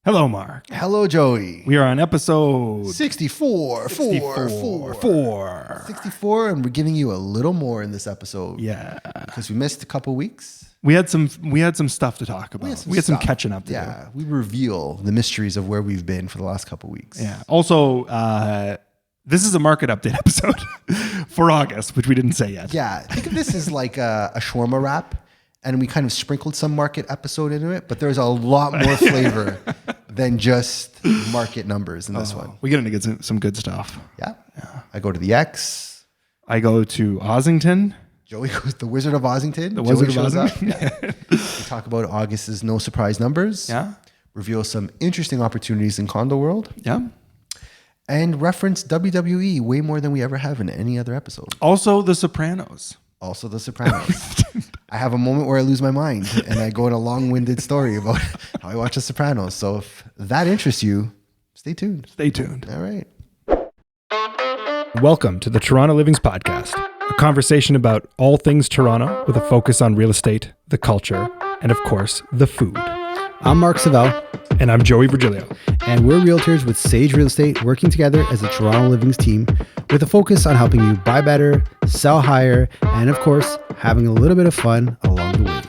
Hello, Mark. Hello, Joey. We are on episode 64, 64, and we're giving you a little more in this episode. Yeah, because we missed a couple weeks. We had some stuff to talk about. We had some catching up to do. Yeah, we reveal the mysteries of where we've been for the last couple weeks. Yeah. Also, this is a market update episode for August, which we didn't say yet. Yeah, think of this as like a shawarma wrap, and we kind of sprinkled some market episode into it, but there's a lot more flavor than just market numbers in this one. We get into some good stuff. Yeah. I go to the X. I go to Ossington. Joey goes the Wizard of Ossington. The Wizard of Ossington. Yeah. We talk about August's no surprise numbers. Yeah. Reveal some interesting opportunities in Condo world. Yeah. And reference WWE way more than we ever have in any other episode. Also, The Sopranos. I have a moment where I lose my mind and I go in a long-winded story about how I watch The Sopranos. So if that interests you, stay tuned. Stay tuned. All right. Welcome to the Toronto Livings Podcast, a conversation about all things Toronto with a focus on real estate, the culture, and of course, the food. I'm Mark Savell. And I'm Joey Virgilio. And we're realtors with Sage Real Estate, working together as a Toronto Livings team with a focus on helping you buy better, sell higher, and of course, having a little bit of fun along the way.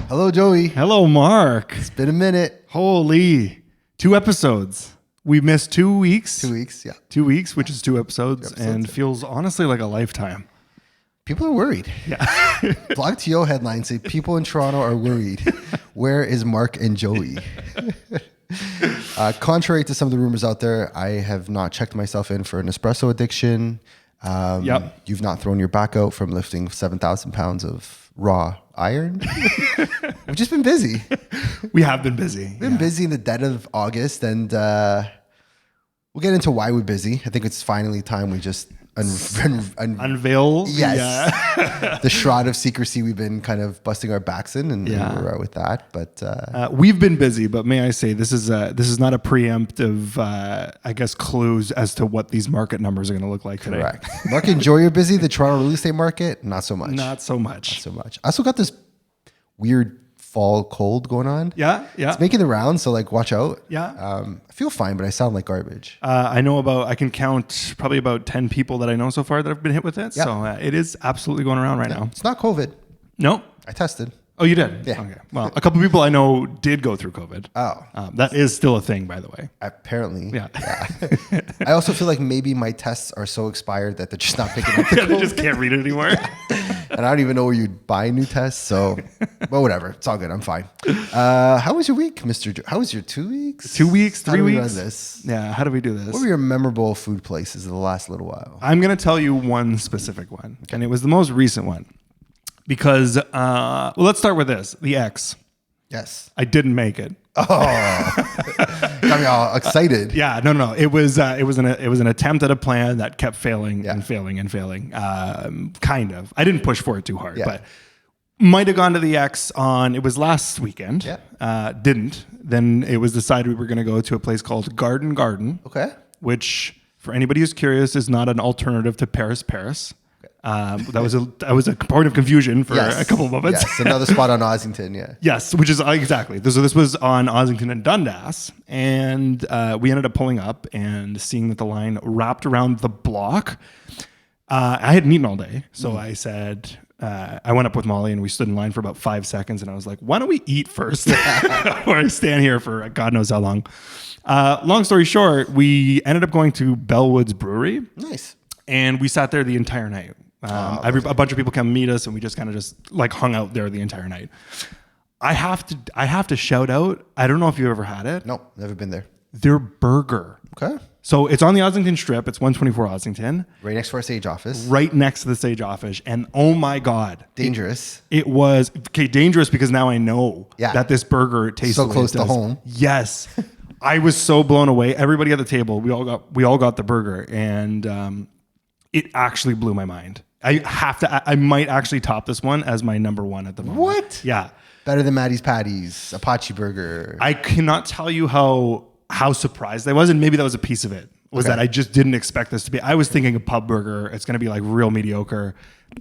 Hello, Joey. Hello, Mark. It's been a minute. Holy, 2 episodes. We missed 2 weeks. 2 weeks, yeah. 2 weeks, which is 2 episodes, and feels honestly like a lifetime. People are worried. Yeah. Blog TO headlines say people in Toronto are worried. Where is Mark and Joey? Contrary to some of the rumors out there, I have not checked myself in for an espresso addiction. You've not thrown your back out from lifting 7,000 pounds of raw iron. We've just been busy. We have been busy. We've been busy in the dead of August, and we'll get into why we're busy. I think it's finally time we just unveil. Yes. Yeah. The shroud of secrecy we've been kind of busting our backs in, and we're out with that. But we've been busy, but may I say this is not a preemptive, I guess, clues as to what these market numbers are going to look like today. Correct. Mark and Joey are busy. The Toronto real estate market, not so much. Not so much. I also got this weird fall cold going on. Yeah. It's making the rounds, so like watch out. Yeah. I feel fine, but I sound like garbage. I can count probably about 10 people that I know so far that have been hit with it. Yeah. So it is absolutely going around right now. It's not COVID. No. I tested. Oh, you did? Yeah. Okay. Well, a couple people I know did go through COVID. Oh. That is still a thing, by the way. Apparently. Yeah. I also feel like maybe my tests are so expired that they're just not picking up the COVID. They just can't read it anymore. And I don't even know where you'd buy new tests. So, well, whatever. It's all good. I'm fine. How was your week, Mr. How was your 2 weeks? 2 weeks, 3 weeks? How do we run this? Yeah. How do we do this? What were your memorable food places in the last little while? I'm going to tell you one specific one. Okay. And it was the most recent one. Because, let's start with this. The X. Yes. I didn't make it. Oh, got me all excited. Yeah, no. It was an attempt at a plan that kept failing and failing and failing. Kind of. I didn't push for it too hard, but might have gone to the X it was last weekend. Yeah. Didn't. Then it was decided we were going to go to a place called Garden. Okay. Which, for anybody who's curious, is not an alternative to Paris. That was a point of confusion for a couple of moments. Yes, another spot on Ossington, yeah. Yes, which is exactly. So this was on Ossington and Dundas, and we ended up pulling up and seeing that the line wrapped around the block. I hadn't eaten all day, so I said, I went up with Molly and we stood in line for about 5 seconds, and I was like, why don't we eat first? Or I stand here for God knows how long. Long story short, we ended up going to Bellwoods Brewery. Nice. And we sat there the entire night. A bunch of people come meet us, and we just kind of hung out there the entire night. I have to shout out. I don't know if you've ever had it. No, never been there. Their burger. Okay. So it's on the Ossington Strip. It's 124 Ossington. Right next to our Sage office. Right next to the Sage office. And oh my God. Dangerous. It was dangerous because now I know that this burger tastes so close to home. Yes. I was so blown away. Everybody at the table, we all got the burger, and it actually blew my mind. I might actually top this one as my number one at the moment. What? Yeah. Better than Maddie's Patties, Apache Burger. I cannot tell you how surprised I was, and maybe that was a piece of it. was that I just didn't expect this to be. I was thinking a pub burger. It's going to be like real mediocre.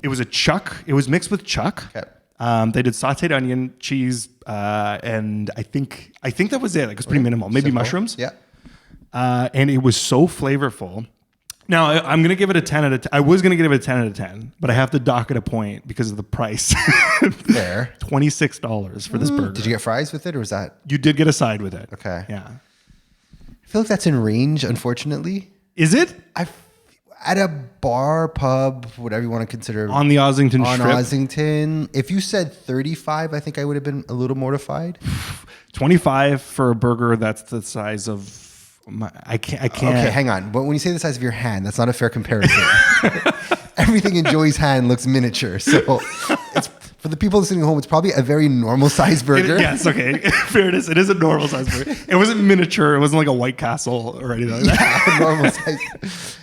It was a chuck. It was mixed with chuck. Okay. They did sauteed onion, cheese, and I think that was it. Like it was pretty minimal. Maybe Simple. mushrooms. Yeah. And it was so flavorful. Now I'm going to give it a 10 out of 10. I was going to give it a 10 out of 10, but I have to dock it a point because of the price. Fair. $26 for this burger. Did you get fries with it, or was that? You did get a side with it. Okay. Yeah. I feel like that's in range, unfortunately. Is it? At a bar, pub, whatever you want to consider. On the Ossington on Strip? Ossington. If you said 35, I think I would have been a little mortified. 25 for a burger that's the size of I can't. Okay, hang on. But when you say the size of your hand, that's not a fair comparison. Everything in Joey's hand looks miniature. So it's, for the people listening at home, it's probably a very normal sized burger. Yes, okay. Fair it is. It is a normal size burger. It wasn't miniature. It wasn't like a White Castle or anything like that. Yeah, normal size.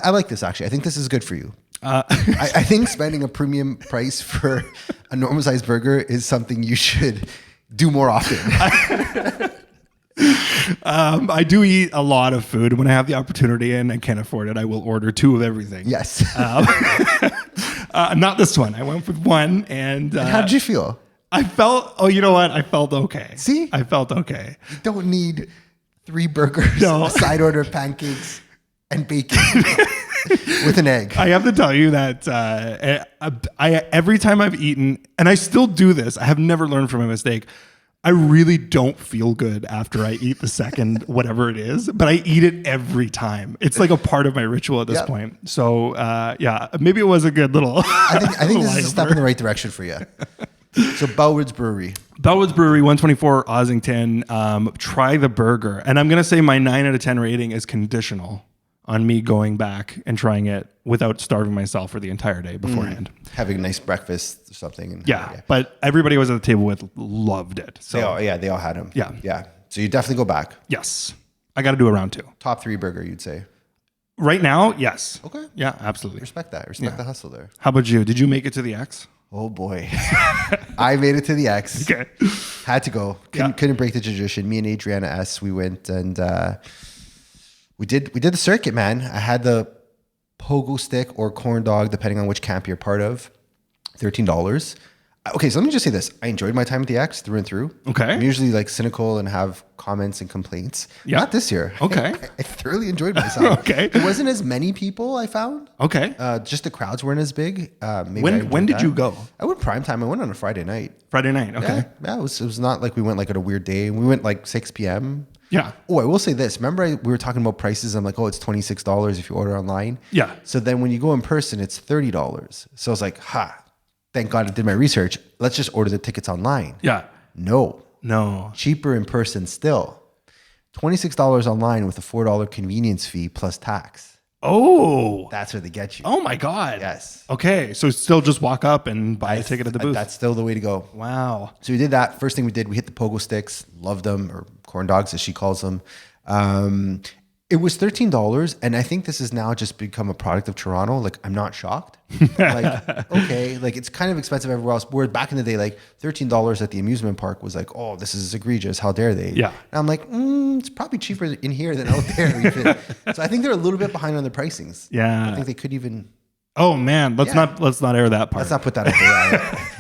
I like this, actually. I think this is good for you. I think spending a premium price for a normal sized burger is something you should do more often. I do eat a lot of food. When I have the opportunity and I can't afford it, I will order 2 of everything. Yes. Not this one. I went with 1. And how did you feel? I felt, you know what? I felt okay. See? I felt okay. You don't need 3 burgers, a side order of pancakes, and bacon with an egg. I have to tell you that every time I've eaten, and I still do this, I have never learned from a mistake. I really don't feel good after I eat the second whatever it is, but I eat it every time. It's like a part of my ritual at this point. So yeah, maybe it was a good little. I think this is a step in the right direction for you. So Bellwoods Brewery. Bellwoods Brewery, 124 Ossington. Try the burger, and I'm gonna say my 9 out of 10 rating is conditional on me going back and trying it without starving myself for the entire day beforehand. Having a nice breakfast or something. And, yeah, but everybody I was at the table with loved it. So they all had them. Yeah. Yeah. So you definitely go back. Yes. I got to do a round 2. Top 3 burger, you'd say. Right now, yes. Okay. Yeah, absolutely. Respect that. Respect the hustle there. How about you? Did you make it to the X? Oh boy. I made it to the X. Okay. Had to go. Couldn't break the tradition. Me and Adriana S, we went and we did the circuit, man. I had the pogo stick or corn dog, depending on which camp you're part of. $13. Okay, so let me just say this. I enjoyed my time at the X through and through. Okay. I'm usually like cynical and have comments and complaints. Yeah. Not this year. Okay. I thoroughly enjoyed myself. Okay. There wasn't as many people, I found. Okay. Just the crowds weren't as big. When did you go? I went prime time. I went on a Friday night. Friday night. Okay. Yeah, it was not like we went like at a weird day. We went like 6 p.m. Yeah. Oh, I will say this. Remember we were talking about prices. I'm like, oh, it's $26 if you order online. Yeah. So then when you go in person, it's $30. So I was like, thank God I did my research. Let's just order the tickets online. Yeah. No. Cheaper in person still. $26 online with a $4 convenience fee plus tax. Oh. That's where they get you. Oh my God. Yes. Okay. So still just walk up and buy a ticket at the booth. That's still the way to go. Wow. So we did that. First thing we did, we hit the pogo sticks. Loved them, or corn dogs as she calls them. It was $13, and I think this has now just become a product of Toronto. Like, I'm not shocked. Like, okay, like it's kind of expensive everywhere else. Where back in the day, like $13 at the amusement park was like, oh, this is egregious. How dare they? Yeah. And I'm like, it's probably cheaper in here than out there. Even. So I think they're a little bit behind on their pricings. Yeah. I think they could even. Oh man, let's not air that part. Let's not put that out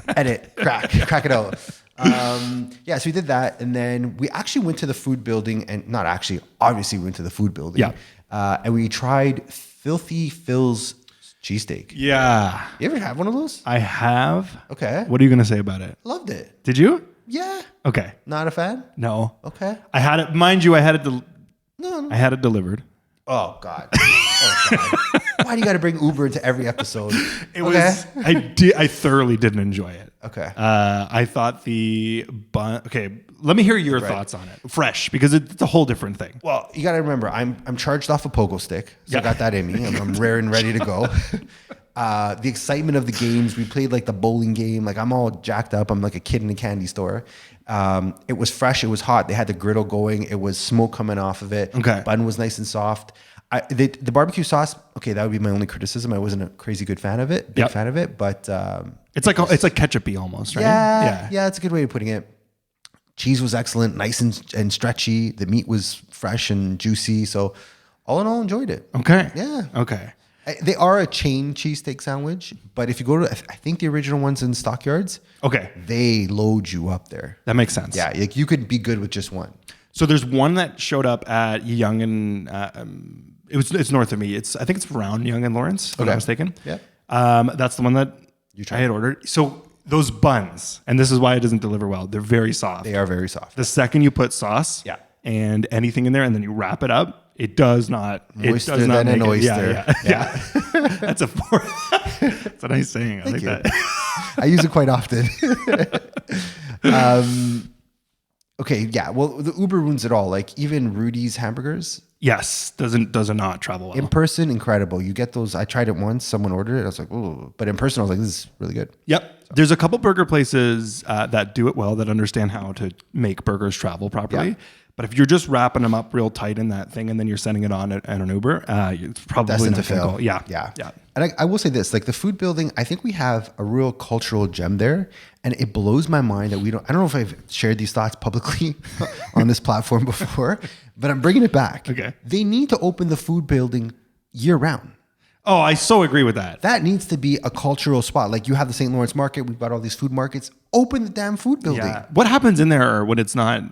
there. Edit, crack it out. So we did that, and then we actually went to the food building, and not actually, obviously we went to the food building. Yeah. And we tried Filthy Phil's cheesesteak. Yeah. You ever have one of those? I have. Okay. What are you gonna say about it? Loved it. Did you? Yeah. Okay. Not a fan? No. Okay. I had it. Mind you, I had it. No. I had it delivered. Oh God. Why do you got to bring Uber into every episode? It was. I thoroughly didn't enjoy it. Okay. I thought the bun. Okay, let me hear your thoughts on it. Fresh, because it's a whole different thing. Well, you got to remember, I'm charged off a pogo stick, so I got that in me. I'm rare and ready to go. The excitement of the games. We played like the bowling game. Like I'm all jacked up. I'm like a kid in a candy store. It was fresh. It was hot. They had the griddle going. It was smoke coming off of it. Okay. Bun was nice and soft. The barbecue sauce. Okay, that would be my only criticism. I wasn't a crazy good fan of it. Big fan of it, but it's like ketchup-y almost, right? Yeah, it's a good way of putting it. Cheese was excellent, nice and stretchy. The meat was fresh and juicy. So all in all, enjoyed it. Okay. Yeah. Okay. They are a chain cheesesteak sandwich, but if you go to, I think the original ones in Stockyards, Okay. they load you up there. That makes sense. Yeah, like you could be good with just one. So there's one that showed up at Yonge and it's north of me. I think it's around Yonge and Lawrence, if I'm not mistaken. Yeah. That's the one that I had ordered. So those buns, and this is why it doesn't deliver well. They're very soft. They are very soft. The second you put sauce, and anything in there, and then you wrap it up, it does not. Moister it does not than make an it. oyster. Yeah. That's that's a nice saying. I like that. I use it quite often. Okay, yeah. Well, the Uber ruins it all. Like even Rudy's hamburgers. Yes, does not travel well. In person, incredible. You get those. I tried it once. Someone ordered it. I was like, ooh. But in person, I was like, this is really good. Yep. So. There's a couple burger places that do it well, that understand how to make burgers travel properly. Yeah. But if you're just wrapping them up real tight in that thing and then you're sending it on at an Uber, it's probably not going to go. Yeah. And I will say this, like the food building, I think we have a real cultural gem there. And it blows my mind that I don't know if I've shared these thoughts publicly on this platform before, but I'm bringing it back. Okay. They need to open the food building year round. Oh, I so agree with that. That needs to be a cultural spot. Like you have the St. Lawrence Market. We've got all these food markets. Open the damn food building. Yeah. What happens in there when it's not?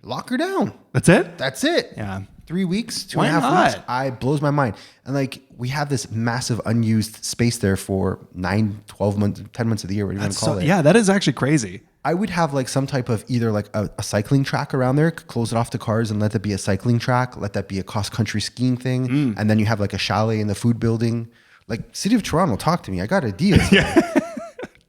Lock her down. That's it? That's it. Yeah. 3 weeks, 2.5 weeks. I blows my mind. And like we have this massive unused space there for 9, 12 months, 10 months of the year, whatever you want to call it. Yeah, that is actually crazy. I would have like some type of either like a cycling track around there, close it off to cars and let that be a cycling track, let that be a cross-country skiing thing. And then you have like a chalet in the food building. Like City of Toronto, talk to me. I got ideas.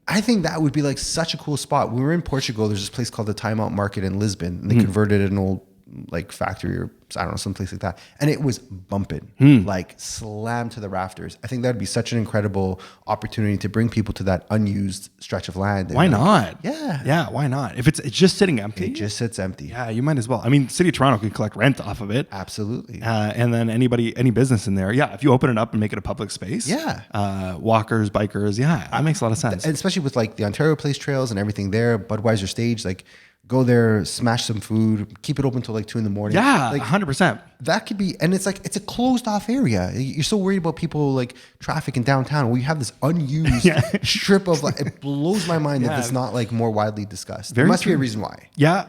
I think that would be like such a cool spot. We were in Portugal. There's this place called the Time Out Market in Lisbon. And they converted an old like factory or I don't know, someplace like that. And it was bumping, like slammed to the rafters. I think that'd be such an incredible opportunity to bring people to that unused stretch of land. Why not? Yeah. Yeah, why not? If it's just sitting empty. It just sits empty. Yeah, you might as well. I mean, City of Toronto can collect rent off of it. Absolutely. And then any business in there. Yeah, if you open it up and make it a public space. Yeah. Walkers, bikers. Yeah, that makes a lot of sense. And especially with like the Ontario Place trails and everything there, Budweiser stage, like go there, smash some food, keep it open till like 2 a.m. Yeah, like 100%. That could be, and it's like, it's a closed off area. You're so worried about people like traffic in downtown. Well, you have this unused strip of like, it blows my mind that it's not like more widely discussed. There must be a reason why. Yeah.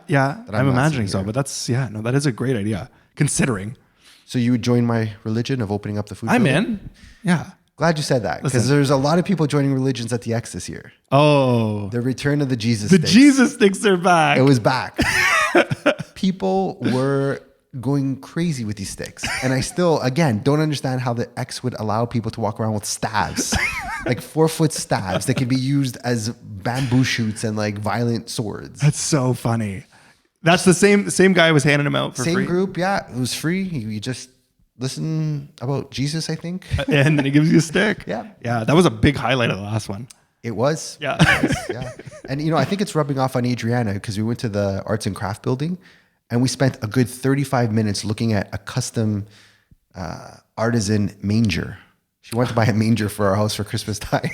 I'm imagining so, but that is a great idea considering. So you would join my religion of opening up the food I'm building? in. Yeah. Glad you said that because there's a lot of people joining religions at the X this year. Oh. The return of the Jesus The sticks. Jesus sticks are back. It was back. People were going crazy with these sticks. And I still, again, don't understand how the X would allow people to walk around with staves, like 4-foot staves that could be used as bamboo shoots and like violent swords. That's so funny. That's the same guy was handing them out for free. Same group, yeah. It was free. You just listen about Jesus, I think. And then he gives you a stick. Yeah. Yeah. That was a big highlight of the last one. It was. Yeah. Yeah. And, I think it's rubbing off on Adriana because we went to the arts and craft building and we spent a good 35 minutes looking at a custom artisan manger. She wanted to buy a manger for our house for Christmas time.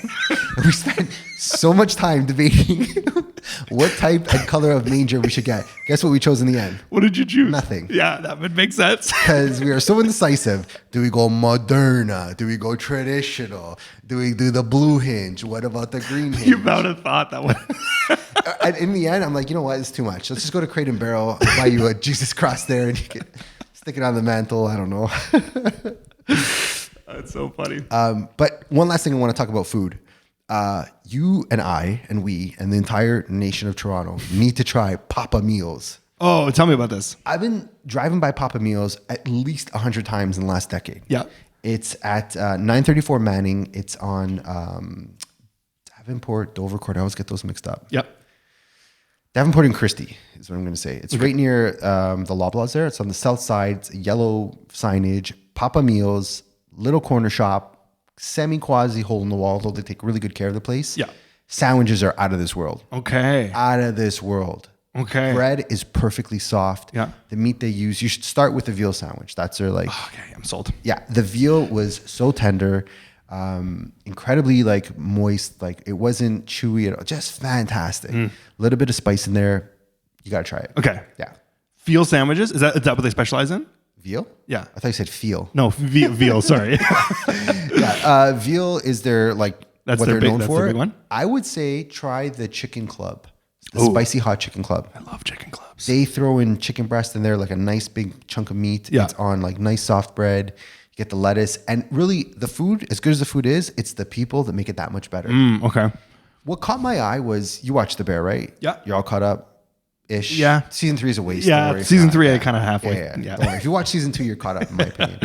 And we spent so much time debating what type and color of manger we should get. Guess what we chose in the end? What did you choose? Nothing. Yeah, that would make sense. Because we are so indecisive. Do we go Moderna? Do we go traditional? Do we do the blue hinge? What about the green hinge? You might have thought that one. And in the end, I'm like, you know what? It's too much. Let's just go to Crate and Barrel. I'll buy you a Jesus cross there and you can stick it on the mantle. I don't know. That's so funny. But one last thing I want to talk about food. You and I and we and the entire nation of Toronto need to try Papa Meals. Oh, tell me about this. I've been driving by Papa Meals at least 100 times in the last decade. Yeah. It's at 934 Manning. It's on Davenport, Dovercourt. I always get those mixed up. Yep. Davenport and Christie is what I'm going to say. It's right near the Loblaws there. It's on the south side. It's yellow signage. Papa Meals, little corner shop, semi-quasi hole in the wall, though they take really good care of the place. Yeah. Sandwiches are out of this world. Okay. Out of this world. Okay. Bread is perfectly soft. Yeah. The meat they use, you should start with the veal sandwich. That's their like. Okay, I'm sold. Yeah. The veal was so tender, incredibly like moist. Like it wasn't chewy at all. Just fantastic. A little bit of spice in there. You got to try it. Okay. Yeah. Veal sandwiches. Is that what they specialize in? Veal? Yeah. I thought you said feel. No, veal. Sorry. Yeah. Veal is their That's what their they're known that's for. their big one? I would say try the chicken club. The spicy hot chicken club. I love chicken clubs. They throw in chicken breast in there, like a nice big chunk of meat. Yeah. It's on like nice soft bread. You get the lettuce. And really, the food, as good as the food is, it's the people that make it that much better. Okay. What caught my eye was, you watched The Bear, right? Yeah. You're all caught up-ish. Yeah. Season 3 is a waste. Yeah, Don't worry, season it's not. 3, I kind of halfway. Yeah. Don't worry. If you watch season 2, you're caught up, in my opinion.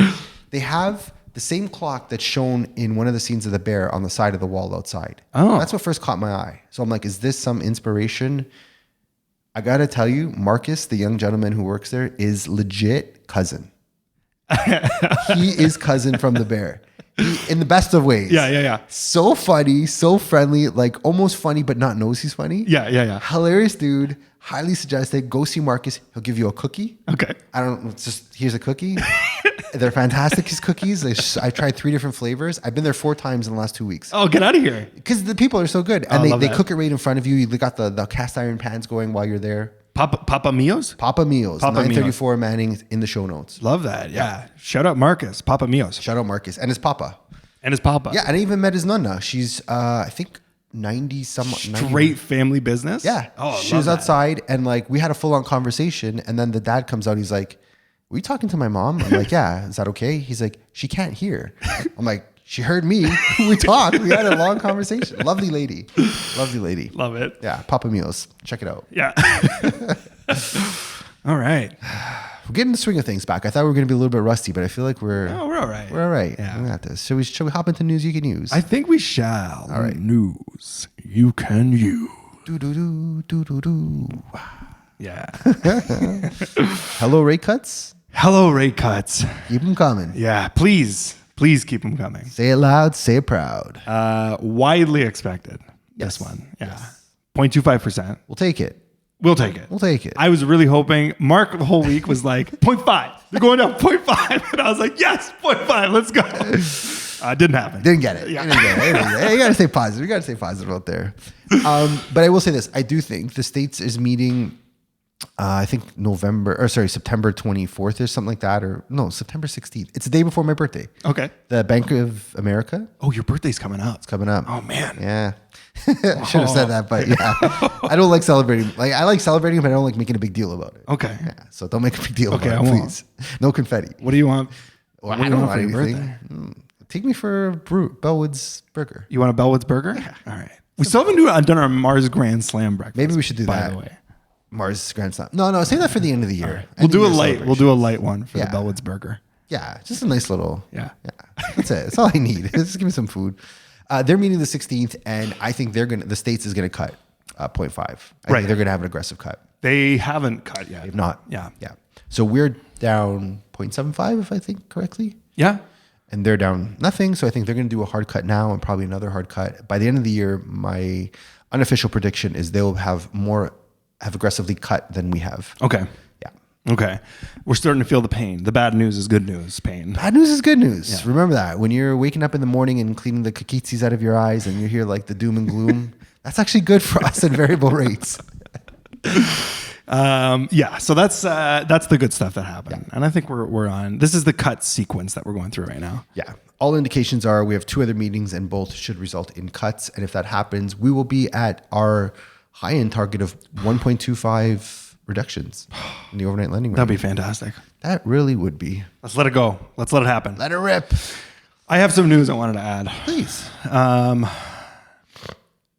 They have the same clock that's shown in one of the scenes of The Bear on the side of the wall outside. Oh. That's what first caught my eye. So I'm like, is this some inspiration? I got to tell you, Marcus, the young gentleman who works there, is legit cousin. He is cousin from The Bear. In the best of ways. Yeah. So funny, so friendly, like almost funny, but not knows he's funny. Yeah. Hilarious dude. Highly suggested. Go see Marcus. He'll give you a cookie. Okay. I don't know. It's just, here's a cookie. They're fantastic, his cookies. I tried 3 different flavors. I've been there 4 times in the last 2 weeks. Oh, get out of here. Because the people are so good. And love they that. cook it right in front of you. You got the cast iron pans going while you're there. Papa Mio's? Papa Meals. Papa 934 Manning in the show notes. Love that. Yeah. Shout out Marcus, Papa Mio's. Shout out Marcus. And his papa. And his papa. Yeah, and I even met his nonna. She's, I think, 90 some. Straight family business? Yeah. Oh, she was outside and like we had a full on conversation. And then the dad comes out. He's like, were you talking to my mom? I'm like, yeah. Is that okay? He's like, she can't hear. I'm like, she heard me. We talked. We had a long conversation. Lovely lady. Lovely lady. Love it. Yeah. Papa Meals. Check it out. Yeah. All right. We're getting the swing of things back. I thought we were going to be a little bit rusty, but I feel like we're Oh, we're all right. all right. Yeah. We got this. Shall we hop into news you can use? I think we shall. All right. News you can use. Do. Yeah. Hello, rate cuts. Hello, rate cuts. Keep them coming. Yeah. Please keep them coming. Say it loud. Say it proud. Widely expected. Yes. This one. Yeah. 0.25%. We'll take it. We'll take it. We'll take it. I was really hoping. Mark the whole week was like 0.5. They're going down 0.5. And I was like, yes, 0.5. Let's go. Didn't happen. Didn't get it. Yeah. Didn't get it. Hey, you got to stay positive. You got to stay positive out there. But I will say this. I do think the States is meeting, I think September 24th or something like that. Or no, September 16th. It's the day before my birthday. Okay. The Bank of America. Oh, your birthday's coming up. It's coming up. Oh, man. Yeah. I should have said that, but yeah. I don't like celebrating. Like I like celebrating, but I don't like making a big deal about it. Okay. Yeah. So don't make a big deal Okay, about I it, won't. please. No confetti. What do you want? Well, What I do you don't want want for your anything. Take me for a Bellwoods burger. You want a Bellwoods burger? Yeah. All right. We still haven't done our Mars Grand Slam breakfast. Maybe we should do by that. the way. Mars Grand Slam. No, save that for the end of the year. Right. We'll do a light. We'll do a light one for Yeah. the Bellwoods burger. Yeah, just a nice little. Yeah. That's it. That's all I need. Just give me some food. They're meeting the 16th, and I think the States is going to cut 0.5. I think they're going to have an aggressive cut. They haven't cut yet. If not, Yeah. So we're down 0.75, if I think correctly. Yeah. And they're down nothing. So I think they're going to do a hard cut now and probably another hard cut. By the end of the year, my unofficial prediction is they'll have aggressively cut than we have. Okay. Yeah. Okay. We're starting to feel the pain. The bad news is good news pain. Bad news is good news. Yeah. Remember that. When you're waking up in the morning and cleaning the kakitsis out of your eyes and you hear like the doom and gloom, that's actually good for us at variable rates. Yeah. So that's the good stuff that happened. And I think we're on. This is the cut sequence that we're going through right now. Yeah. All indications are we have 2 other meetings and both should result in cuts. And if that happens, we will be at our high-end target of 1.25 reductions in the overnight lending rate. That'd be fantastic. That really would be. Let's let it go. Let's let it happen. Let it rip. I have some news I wanted to add. Please.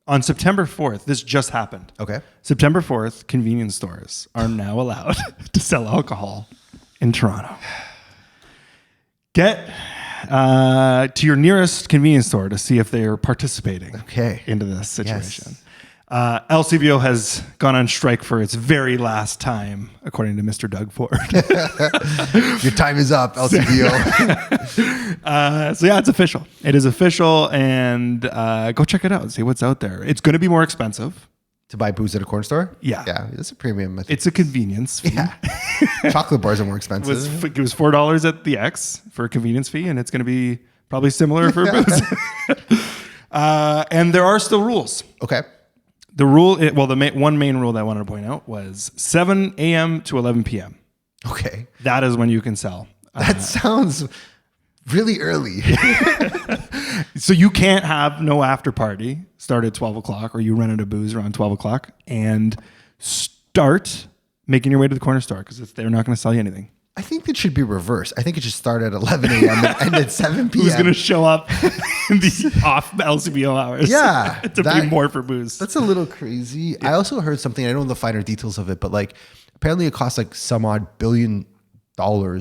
On September 4th, this just happened. Okay. September 4th, convenience stores are now allowed to sell alcohol in Toronto. Get to your nearest convenience store to see if they are participating into this situation. Yes. LCBO has gone on strike for its very last time, according to Mr. Doug Ford. Your time is up, LCBO. So yeah, it's official. It is official, and go check it out. See what's out there. It's going to be more expensive To buy booze at a corner store? Yeah. Yeah, it's a premium. I think. It's a convenience fee. Yeah. Chocolate bars are more It expensive. was $4 at the X for a convenience fee, and it's going to be probably similar for booze. And there are still rules. Okay. The rule, one main rule that I wanted to point out was 7 a.m. to 11 p.m. Okay. That is when you can sell. That sounds really early. So you can't have no after party start at 12 o'clock, or you run out of booze around 12 o'clock and start making your way to the corner store because they're not going to sell you anything. I think it should be reversed. I think it should start at 11 a.m. and end at 7 p.m. Who's going to show up in the off LCBO hours? Yeah. to pay more for booze. That's a little crazy. Yeah. I also heard something, I don't know the finer details of it, but like apparently it costs like some odd $1 billion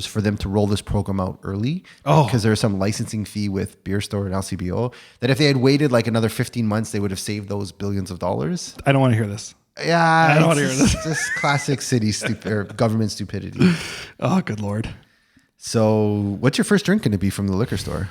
for them to roll this program out early. Because there's some licensing fee with Beer Store and LCBO that if they had waited like another 15 months, they would have saved those billions of dollars. I don't want to hear this. Yeah, I don't want to hear this. Just classic city or government stupidity. Oh, good Lord. So what's your first drink going to be from the liquor store?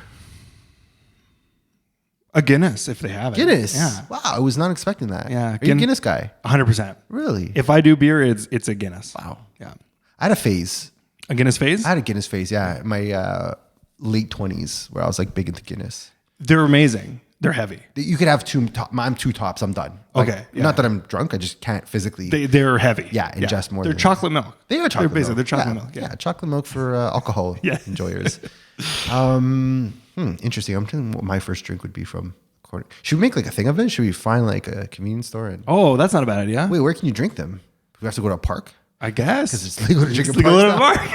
A Guinness, if they have it. Guinness? Yeah. Wow, I was not expecting that. Yeah. Are you a Guinness guy? 100%. Really? If I do beer, it's a Guinness. Wow. Yeah. I had a phase. A Guinness phase? I had a Guinness phase, yeah. In my late 20s where I was like big into Guinness. They're amazing. They're heavy. You could have I'm two tops, I'm done. Like, Okay. Yeah. Not that I'm drunk, I just can't physically. They're heavy. Ingest more They're than chocolate milk. They are chocolate milk. They're chocolate milk. Yeah, chocolate milk for alcohol enjoyers. Interesting. I'm thinking what my first drink would be from. Should we make like a thing of it? Should we find like a convenience store? Oh, that's not a bad idea. Wait, where can you drink them? Do we have to go to a park? I guess. Because it's legal to drink in parks.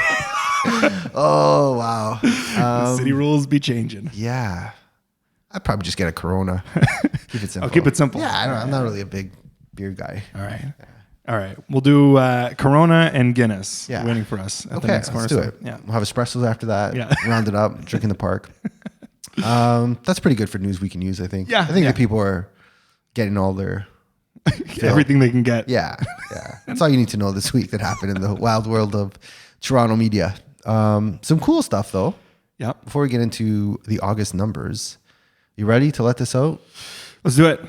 Oh, wow. The city rules be changing. Yeah. I'd probably just get a Corona. Keep it simple. I'll keep it simple. Yeah, I'm not really a big beer guy. All right. Yeah. All right. We'll do Corona and Guinness waiting for us at the next corner. Let's do it. Yeah. We'll have espressos after that. Yeah. Round it up, drink in the park. That's pretty good for news we can use, I think. Yeah. I think that people are getting all their everything they can get. Yeah. That's all you need to know this week that happened in the wild world of Toronto media. Some cool stuff though. Yeah. Before we get into the August numbers, you ready to let this out? Let's do it.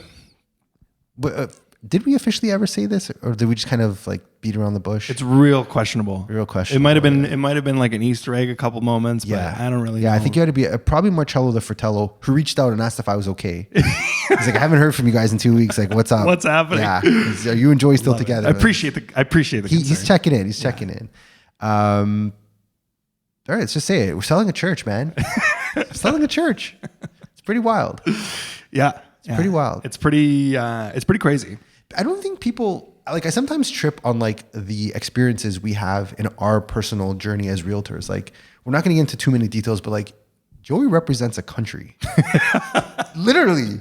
But, did we officially ever say this, or did we just kind of like beat around the bush? It's real questionable. Real questionable. It might have been like an Easter egg a couple moments, but I don't really know. I think you had to be probably Marcello the Fratello, who reached out and asked if I was okay. He's like, I haven't heard from you guys in 2 weeks. Like, what's up? What's happening? Yeah. Are you and Joey still together? I appreciate the He's checking in. He's checking in. All right, let's just say it. We're selling a church, man. We're selling a church. It's pretty wild. Yeah. It's pretty wild. It's pretty crazy. I don't think people I sometimes trip on like the experiences we have in our personal journey as realtors. Like, we're not going to get into too many details, but like Joey represents a country. Literally.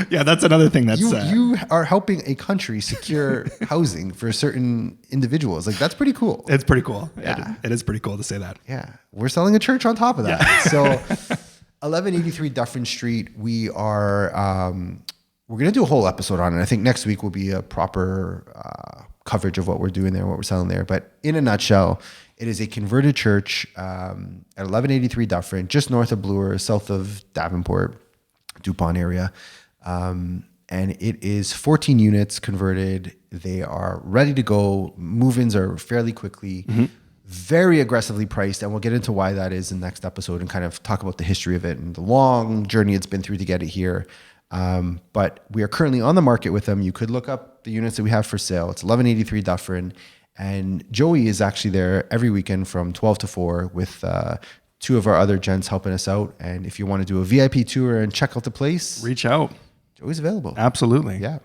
Yeah, that's another thing that's you are helping a country secure housing for certain individuals. Like, that's pretty cool. It's pretty cool. Yeah. It is pretty cool to say that. Yeah. We're selling a church on top of that. Yeah. So 1183 Dufferin Street, we are we're going to do a whole episode on it. I think next week will be a proper coverage of what we're doing there, what we're selling there. But in a nutshell, it is a converted church at 1183 Dufferin, just north of Bloor, south of Davenport, DuPont area. And it is 14 units converted. They are ready to go. Move-ins are fairly quickly, very aggressively priced. And we'll get into why that is in the next episode and kind of talk about the history of it and the long journey it's been through to get it here. But we are currently on the market with them. You could look up the units that we have for sale. It's 1183 Dufferin. And Joey is actually there every weekend from 12 to 4 with two of our other gents helping us out. And if you want to do a VIP tour and check out the place, reach out. Joey's available. Absolutely. Yeah.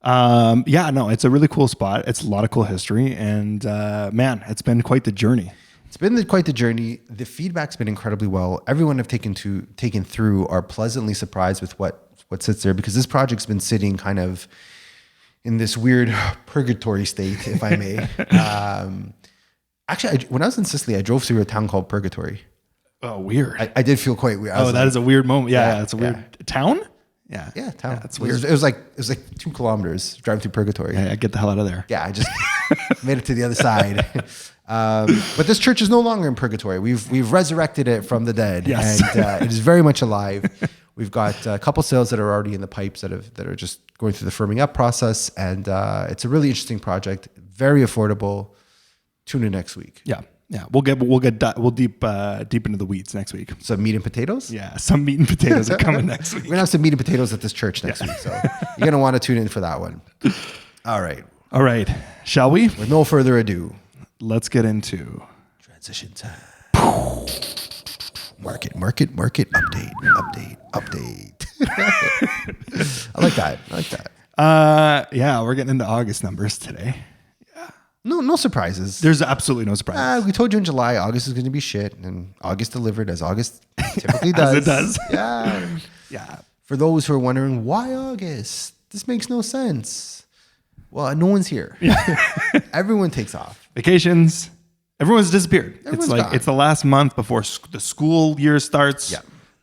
It's a really cool spot. It's a lot of cool history. And man, it's been quite the journey. It's been quite the journey. The feedback's been incredibly well. Everyone I've taken through are pleasantly surprised with what sits there, because this project's been sitting kind of in this weird purgatory state, if I may. Actually, when I was in Sicily, I drove through a town called Purgatory. Oh, weird. I did feel quite weird. That is a weird moment. Yeah, it's a weird town. Yeah, town. Yeah, it's weird. It was like 2 kilometers driving through Purgatory. Yeah, get the hell out of there. Yeah, I just made it to the other side. But this church is no longer in Purgatory. We've resurrected it from the dead, yes. And it is very much alive. We've got a couple sales that are already in the pipes that are just going through the firming up process, and it's a really interesting project, very affordable. Tune in next week. Yeah. Yeah. We'll deep into the weeds next week. So meat and potatoes? Yeah. Some meat and potatoes are coming next week. We're going to have some meat and potatoes at this church next week. So you're going to want to tune in for that one. All right. All right. Shall we? With no further ado, let's get into transition time. Market, update. I like that. Yeah, we're getting into August numbers today. No surprises. There's absolutely no surprises. We told you in July, August is going to be shit, and August delivered as August typically does. As it does. Yeah. Yeah. For those who are wondering, why August? This makes no sense. Well, no one's here. Everyone takes off. Vacations. Everyone's disappeared. Everyone's gone. It's the last month before the school year starts. Yeah.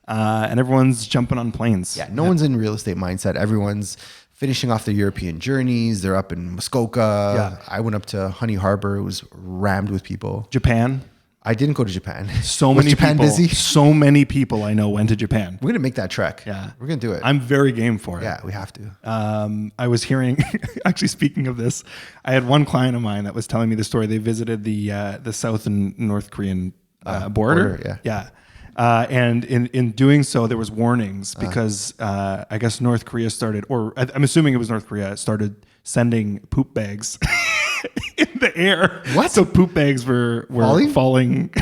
And everyone's jumping on planes. Yeah, no one's in real estate mindset. Everyone's finishing off their European journeys. They're up in Muskoka. Yeah. I went up to Honey Harbor. It was rammed with people. Japan. I didn't go to Japan. So Was many Japan people. busy? So many people I know went to Japan. We're going to make that trek. Yeah. We're going to do it. I'm very game for it. Yeah, we have to. I was hearing, actually speaking of this, I had one client of mine that was telling me the story. They visited the South and North Korean border. Yeah. And in doing so, there was warnings because I guess North Korea started, or I'm assuming it was North Korea, started sending poop bags in the air. What? So poop bags were falling.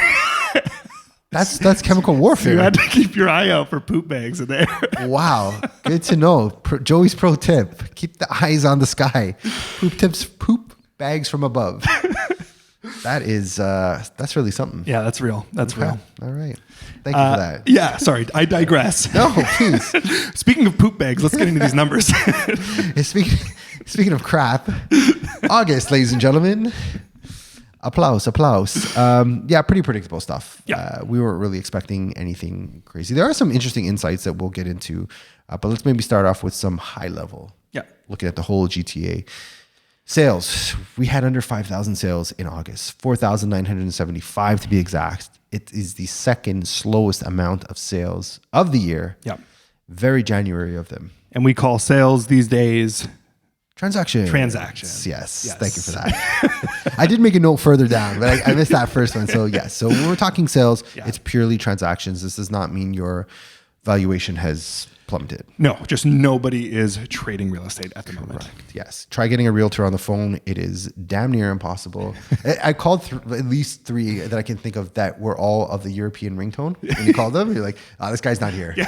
That's chemical warfare. You had to keep your eye out for poop bags in the air. Wow. Good to know. Joey's pro tip. Keep the eyes on the sky. Poop bags from above. That's really something. Yeah, that's real. That's real. All right. Thank you for that. Yeah, sorry. I digress. No, please. Speaking of poop bags, let's get into these numbers. Speaking of crap, August, ladies and gentlemen. Applause. Yeah, pretty predictable stuff. Yeah. We weren't really expecting anything crazy. There are some interesting insights that we'll get into, but let's maybe start off with some high level. Yeah. Looking at the whole GTA. Sales. We had under 5,000 sales in August, 4,975 to be exact. It is the second slowest amount of sales of the year. Yeah. Very January of them. And we call sales these days Transactions. Yes. Thank you for that. I did make a note further down, but I missed that first one. So yes. So when we're talking sales, it's purely transactions. This does not mean your valuation has plummeted. No, just nobody is trading real estate at the moment. Correct. Yes. Try getting a realtor on the phone. It is damn near impossible. I called at least 3 that I can think of that were all of the European ringtone. When you call them, you're like, oh, this guy's not here. Yeah.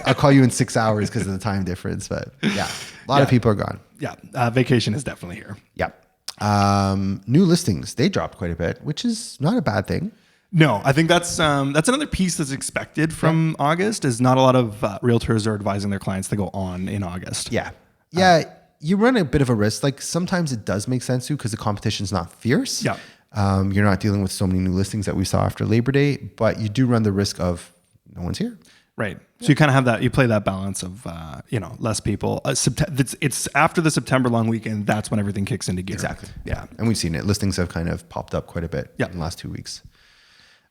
I'll call you in 6 hours because of the time difference. But yeah, a lot of people are gone. Yeah. Vacation is definitely here. Yeah. New listings, they dropped quite a bit, which is not a bad thing. No, I think that's another piece that's expected from August is not a lot of realtors are advising their clients to go on in August. Yeah. Yeah. You run a bit of a risk. Like sometimes it does make sense to because the competition's not fierce. Yeah. You're not dealing with so many new listings that we saw after Labor Day, but you do run the risk of no one's here. Right. So you kind of have that, you play that balance of, less people. It's after the September long weekend. That's when everything kicks into gear. Exactly. Yeah. And we've seen it. Listings have kind of popped up quite a bit in the last 2 weeks.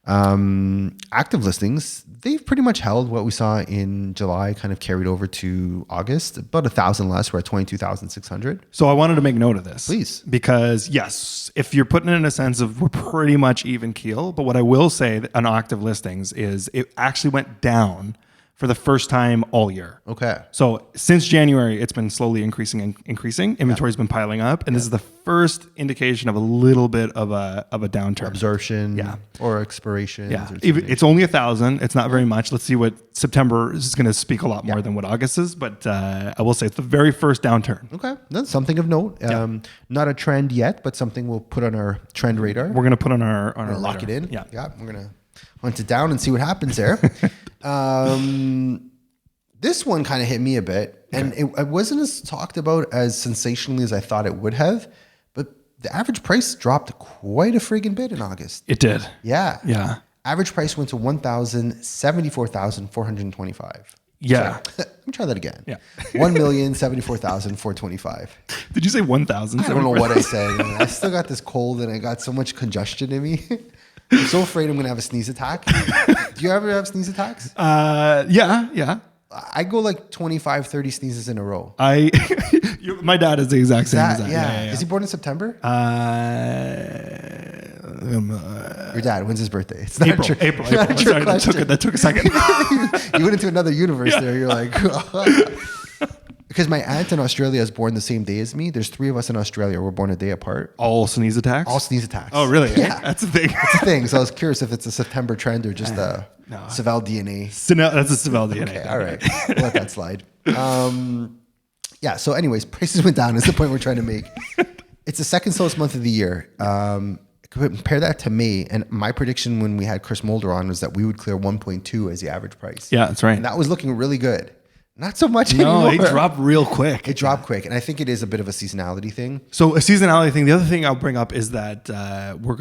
Active listings, they've pretty much held what we saw in July, kind of carried over to August, about 1,000 less. We're at 22,600. So I wanted to make note of this. Please. Because yes, if you're putting it in a sense of we're pretty much even keel, but what I will say on active listings is it actually went down for the first time all year. Okay. So since January, it's been slowly increasing. Inventory's been piling up. And this is the first indication of a little bit of a downturn. Absorption or expiration. Yeah. It's only 1,000. It's not very much. Let's see what September is going to speak a lot more than what August is. But I will say it's the very first downturn. Okay. That's something of note. Not a trend yet, but something we'll put on our trend radar. We're going to put on our lock it in. Yeah. We're going to hunt it down and see what happens there. This one kind of hit me a bit, and it wasn't as talked about as sensationally as I thought it would have, but the average price dropped quite a friggin' bit in August. It did. Yeah. Yeah. Average price went to $1,074,425. Yeah. Let me try that again. Yeah. $1,074,425. Did you say 1,000? I don't know what I said. I still got this cold and I got so much congestion in me. I'm so afraid I'm going to have a sneeze attack. Do you ever have sneeze attacks? Yeah. I go like 25, 30 sneezes in a row. My dad is the exact same as that. Yeah. Is he born in September? Your dad, when's his birthday? It's not April. April. Sorry, that took a second. You went into another universe there. You're like, because my aunt in Australia is born the same day as me. There's 3 of us in Australia. We're born a day apart. All sneeze attacks? All sneeze attacks. Oh, really? Yeah. That's a thing. It's a thing. So I was curious if it's a September trend or just a Savell DNA. That's a Savell DNA. Okay, all right. We'll let that slide. Yeah, so anyways, prices went down is the point we're trying to make. It's the second slowest month of the year. Compare that to May, and my prediction when we had Chris Mulder on was that we would clear 1.2 as the average price. Yeah, that's right. And that was looking really good. Not so much anymore. No, it dropped real quick. It dropped quick, and I think it is a bit of a seasonality thing. So a seasonality thing. The other thing I'll bring up is that we're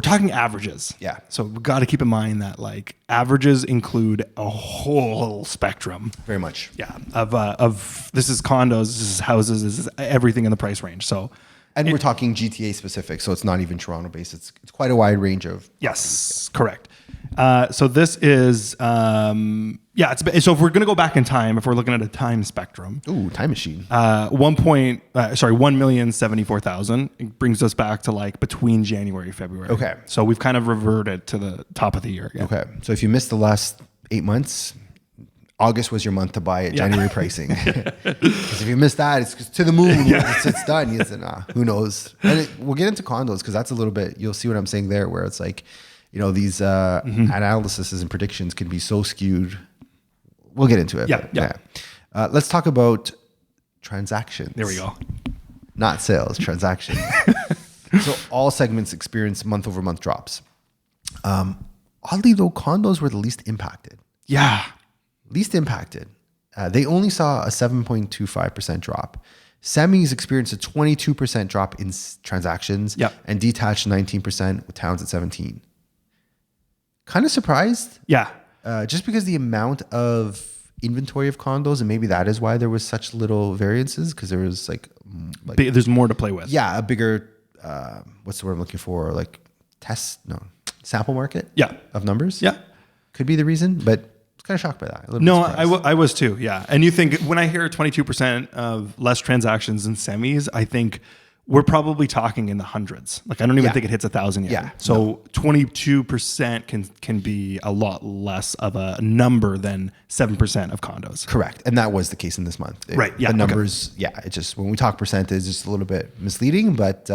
talking averages. Yeah. So we've got to keep in mind that like averages include a whole spectrum. Very much. Yeah. Of this is condos, this is houses, this is everything in the price range. So. And we're talking GTA specific, so it's not even Toronto based. It's quite a wide range of. Yes, correct. So this is, so if we're going to go back in time, if we're looking at a time spectrum. Ooh, time machine. 1,074,000. It brings us back to like between January and February. Okay. So we've kind of reverted to the top of the year again. Okay. So if you missed the last 8 months, August was your month to buy at January pricing. Because if you missed that, it's to the moon. It's done. You said, who knows? And we'll get into condos because that's a little bit, you'll see what I'm saying there, where it's like, these analyses and predictions can be so skewed. We'll get into it. Yeah. Let's talk about transactions. There we go. Not sales, transactions. So all segments experience month-over-month drops. Oddly, though, condos were the least impacted. Yeah. Least impacted. They only saw a 7.25% drop. Semis experienced a 22% drop in transactions. Yep. And detached 19% with towns at 17%. Kind of surprised. Yeah. Just because the amount of inventory of condos, and maybe that is why there was such little variances, because there was like there's more to play with. Yeah, a bigger, what's the word I'm looking for? Like sample market. Yeah. Of numbers. Yeah. Could be the reason, but I was kind of shocked by that. I was too. Yeah. And you think when I hear 22% of less transactions in semis, I think we're probably talking in the hundreds. Like I don't even think it hits 1,000 yet. Yeah. So 22% can be a lot less of a number than 7% of condos. Correct. And that was the case in this month. Right. Yeah. The numbers, it just, when we talk percentage, it's just a little bit misleading, but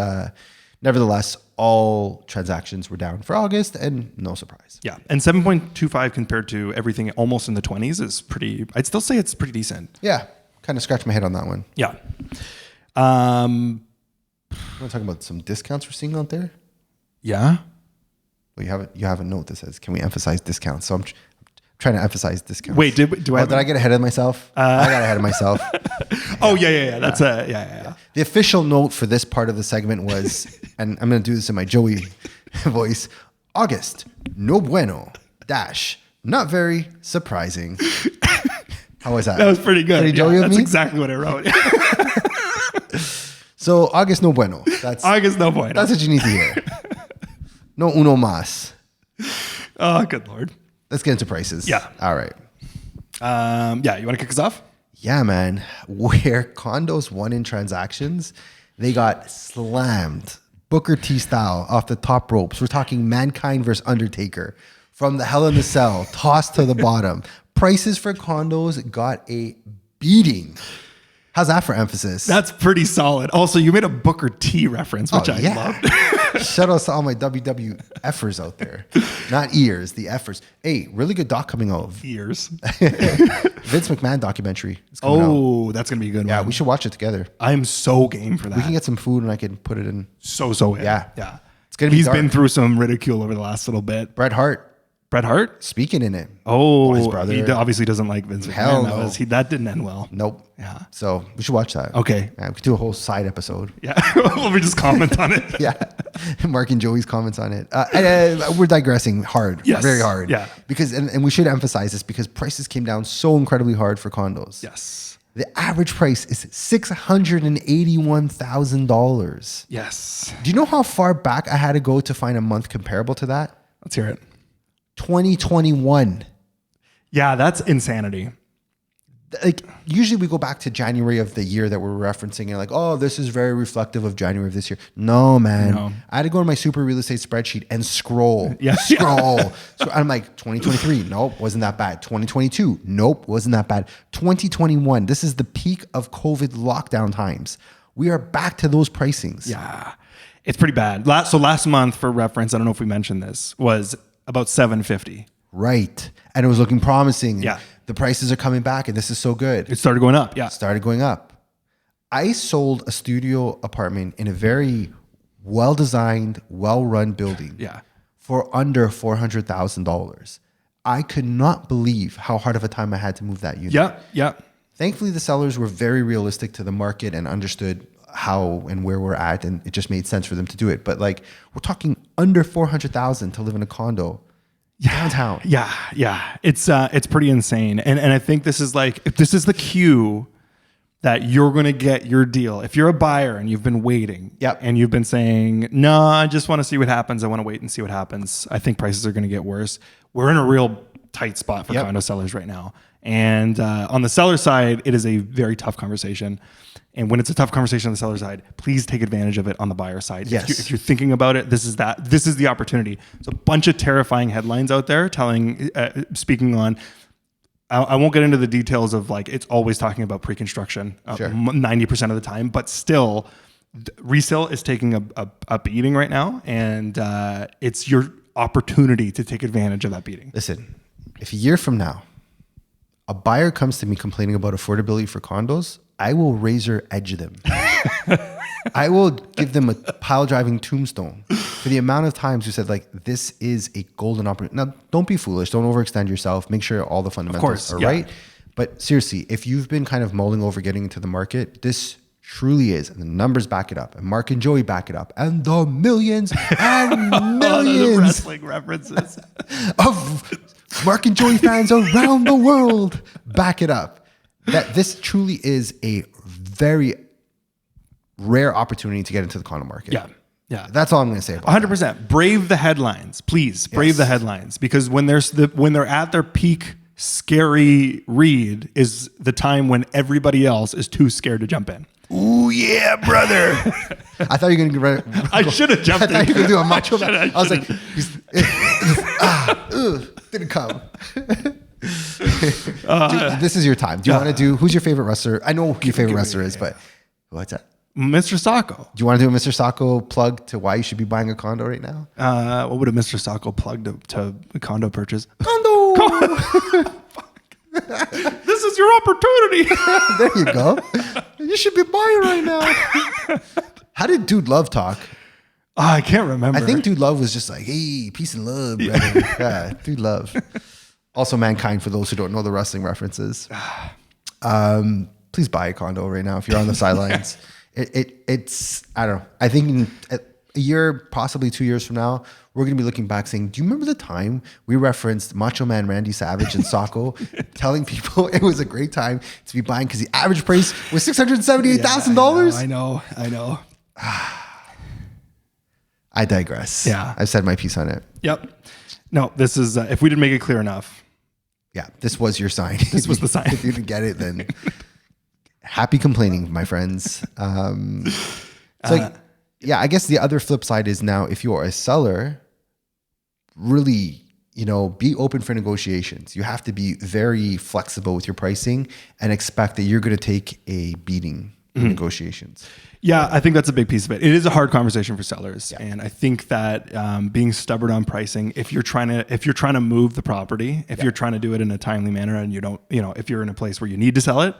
nevertheless, all transactions were down for August and no surprise. Yeah. And 7.25 compared to everything almost in the 20s is pretty, I'd still say it's pretty decent. Yeah. Kind of scratched my head on that one. Yeah. You want to talk about some discounts we're seeing out there? Yeah. Well, you have a note that says, can we emphasize discounts? So I'm trying to emphasize discounts. Wait, did I get ahead of myself? I got ahead of myself. Oh, yeah. That's yeah. The official note for this part of the segment was, and I'm going to do this in my Joey voice, August, no bueno, not very surprising. How was that? That was pretty good. Pretty Joey of that's me? exactly what I wrote. So August no bueno. August no bueno. That's what you need to hear. No uno más. Oh, good Lord. Let's get into prices. Yeah. All right. You want to kick us off? Yeah, man. Where condos won in transactions, they got slammed. Booker T style off the top ropes. We're talking Mankind versus Undertaker. From the Hell in the Cell, tossed to the bottom. Prices for condos got a beating. How's that for emphasis? That's pretty solid. Also, you made a Booker T reference, which I loved. Shout out to all my WWFers out there. Not ears, the Fers. Hey, really good doc coming out. Ears. Vince McMahon documentary. That's going to be a good one. Yeah, we should watch it together. I'm so game for that. We can get some food and I can put it in. So in. Yeah. It's gonna be. He's been through some ridicule over the last little bit. Bret Hart speaking in it. Oh, his brother. He obviously doesn't like Vince McMahon. Hell no. That didn't end well. Nope. Yeah. So we should watch that. Okay. Yeah, we could do a whole side episode. Yeah. We just comment on it. Yeah. Mark and Joey's comments on it. We're digressing hard. Yes. Very hard. Yeah. Because, and we should emphasize this because prices came down so incredibly hard for condos. Yes. The average price is $681,000. Yes. Do you know how far back I had to go to find a month comparable to that? Let's hear it. 2021. Yeah, that's insanity. like usually we go back to January of the year that we're referencing and like, oh, this is very reflective of January of this year. No, man. No. I had to go to my super real estate spreadsheet and scroll. Yeah. Scroll. So I'm like, 2023, nope, wasn't that bad. 2022, nope, wasn't that bad. 2021, this is the peak of COVID lockdown times. We are back to those pricings. Yeah. It's pretty bad. So last month, for reference, I don't know if we mentioned this, was about $750. Right. And it was looking promising. Yeah. The prices are coming back and this is so good. It started going up. Yeah. Started going up. I sold a studio apartment in a very well-designed, well-run building Yeah. for under $400,000. I could not believe how hard of a time I had to move that unit. Yeah. Yeah. Thankfully, the sellers were very realistic to the market and understood how and where we're at, and it just made sense for them to do it. But like, we're talking under $400,000 to live in a condo downtown. Yeah. Yeah. It's pretty insane. And I think this is the cue that you're going to get your deal. If you're a buyer and you've been waiting, Yep. and you've been saying, no, I just want to see what happens. I want to wait and see what happens. I think prices are going to get worse. We're in a real tight spot for Yep. condo sellers right now. And on the seller side, it is a very tough conversation. And when it's a tough conversation on the seller side, please take advantage of it on the buyer side. Yes. If you're thinking about it, this is the opportunity. There's a bunch of terrifying headlines out there speaking on, I won't get into the details of like, it's always talking about pre-construction Sure. 90% of the time, but still resale is taking a beating right now. And it's your opportunity to take advantage of that beating. Listen, if a year from now, a buyer comes to me complaining about affordability for condos, I will razor edge them. I will give them a pile driving tombstone for the amount of times you said like, this is a golden opportunity. Now, don't be foolish. Don't overextend yourself. Make sure all the fundamentals are right. But seriously, if you've been kind of mulling over getting into the market, this truly is, and the numbers back it up, and Mark and Joey back it up, and the millions and millions The wrestling references. of Mark and Joey fans around the world back it up. That this truly is a very rare opportunity to get into the condo market. Yeah. Yeah. That's all I'm going to say about it. 100%. Brave the headlines, please. Brave the headlines, because when they're at their peak scary read is the time when everybody else is too scared to jump in. Ooh, yeah, brother. I thought you were going to I should have jumped in. I thought you were going to do a macho man. I was like, didn't come. Dude, this is your time. Do you want to do, who's your favorite wrestler? I know who your favorite wrestler is, but what's that? Mr. Sacco. Do you want to do a Mr. Sacco plug to why you should be buying a condo right now? What would a Mr. Sacco plug to a condo purchase? Condo! This is your opportunity. There you go. You should be buying right now. How did Dude Love talk? Oh, I can't remember. I think Dude Love was just like, hey, peace and love, brother. Yeah, Dude Love. Also Mankind, for those who don't know the wrestling references. Please buy a condo right now if you're on the sidelines. It's, I don't know. I think in a year, possibly 2 years from now, we're going to be looking back saying, do you remember the time we referenced Macho Man Randy Savage and Sacco telling people it was a great time to be buying because the average price was $678,000? I know. I digress. Yeah. I've said my piece on it. Yep. No, this is, if we didn't make it clear enough. Yeah, this was your sign. This was the sign. If you didn't get it, then happy complaining, my friends. Yeah, I guess the other flip side is now if you're a seller, really, be open for negotiations. You have to be very flexible with your pricing and expect that you're going to take a beating in negotiations. Yeah, I think that's a big piece of it. It is a hard conversation for sellers, and I think that being stubborn on pricing, if you're trying to move the property, if you're trying to do it in a timely manner, and you don't, if you're in a place where you need to sell it,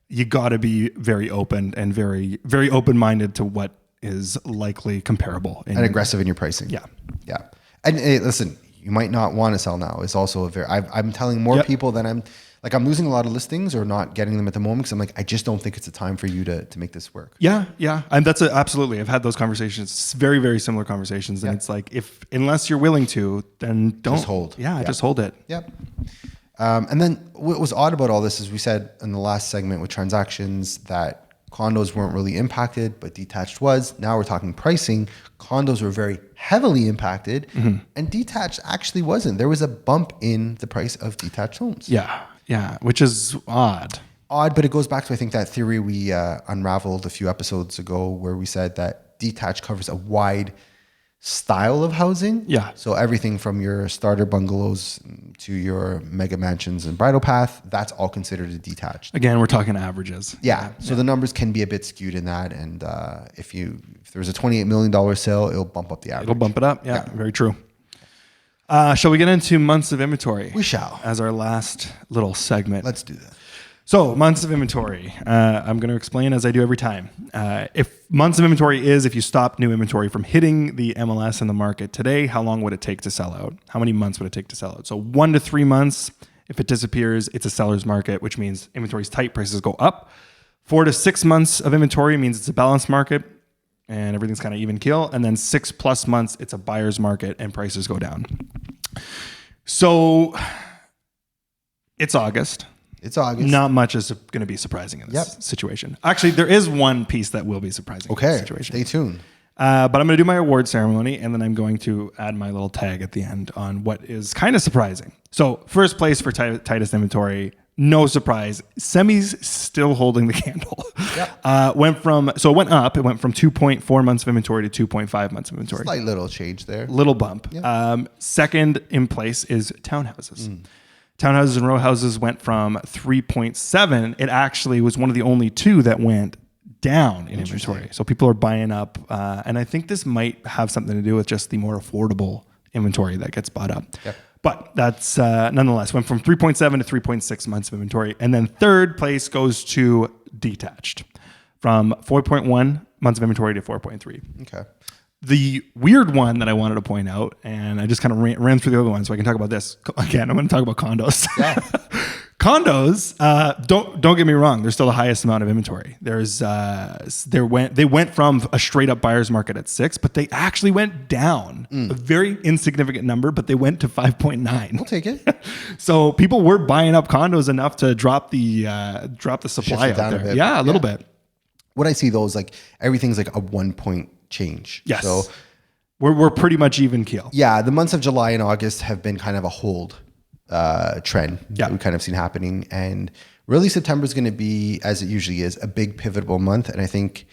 you got to be very open and very, very open-minded to what is likely comparable and aggressive in your pricing. Yeah. And listen, you might not want to sell now. It's also I'm telling more people than I'm losing a lot of listings or not getting them at the moment because I'm like, I just don't think it's a time for you to make this work. Yeah. And that's absolutely. I've had those conversations. It's very, very similar conversations. And it's like, unless you're willing to, then don't. Just hold. Yeah, just hold it. Yep. And then what was odd about all this is we said in the last segment with transactions that condos weren't really impacted, but detached was. Now we're talking pricing. Condos were very heavily impacted and detached actually wasn't. There was a bump in the price of detached homes. Yeah, which is odd. odd, but it goes back to, I think, that theory we unraveled a few episodes ago where we said that detached covers a wide style of housing. Yeah. So everything from your starter bungalows to your mega mansions and bridle path, that's all considered a detached. Again, we're talking averages. Yeah. So the numbers can be a bit skewed in that. And if there's a $28 million sale, it'll bump up the average. It'll bump it up. Yeah. Very true. Shall we get into months of inventory? We shall. As our last little segment. Let's do that. So months of inventory. I'm going to explain as I do every time. If months of inventory is if you stop new inventory from hitting the MLS in the market today, how long would it take to sell out? How many months would it take to sell out? So 1 to 3 months. If it disappears, it's a seller's market, which means inventory is tight, prices go up. 4 to 6 months of inventory means it's a balanced market and everything's kind of even keel. And then 6+ months, it's a buyer's market and prices go down. So it's August. It's August. Not much is going to be surprising in this situation. Actually, there is one piece that will be surprising in this situation. Stay tuned. But I'm going to do my award ceremony, and then I'm going to add my little tag at the end on what is kind of surprising. So first place for tightest inventory, no surprise. Semi's still holding the candle. Yep. It went up. It went from 2.4 months of inventory to 2.5 months of inventory. Slight little change there. Little bump. Yep. Second in place is townhouses. Townhouses and row houses went from 3.7. It actually was one of the only two that went down in inventory. So people are buying up. And I think this might have something to do with just the more affordable inventory that gets bought up. Yep. But that's nonetheless went from 3.7 to 3.6 months of inventory. And then third place goes to detached from 4.1 months of inventory to 4.3. Okay. The weird one that I wanted to point out, and I just kind of ran through the other ones so I can talk about this. Again, I'm going to talk about condos. Yeah. Condos, don't get me wrong, they're still the highest amount of inventory. They went from a straight up buyer's market at 6, but they actually went down a very insignificant number, but they went to 5.9. We'll take it. So people were buying up condos enough to drop the supply out there. Yeah, a little bit. What I see though is like everything's like a 1 point change. Yes. So we're pretty much even keel. Yeah, the months of July and August have been kind of a hold trend that we've kind of seen happening. And really September is going to be, as it usually is, a big pivotal month. And I think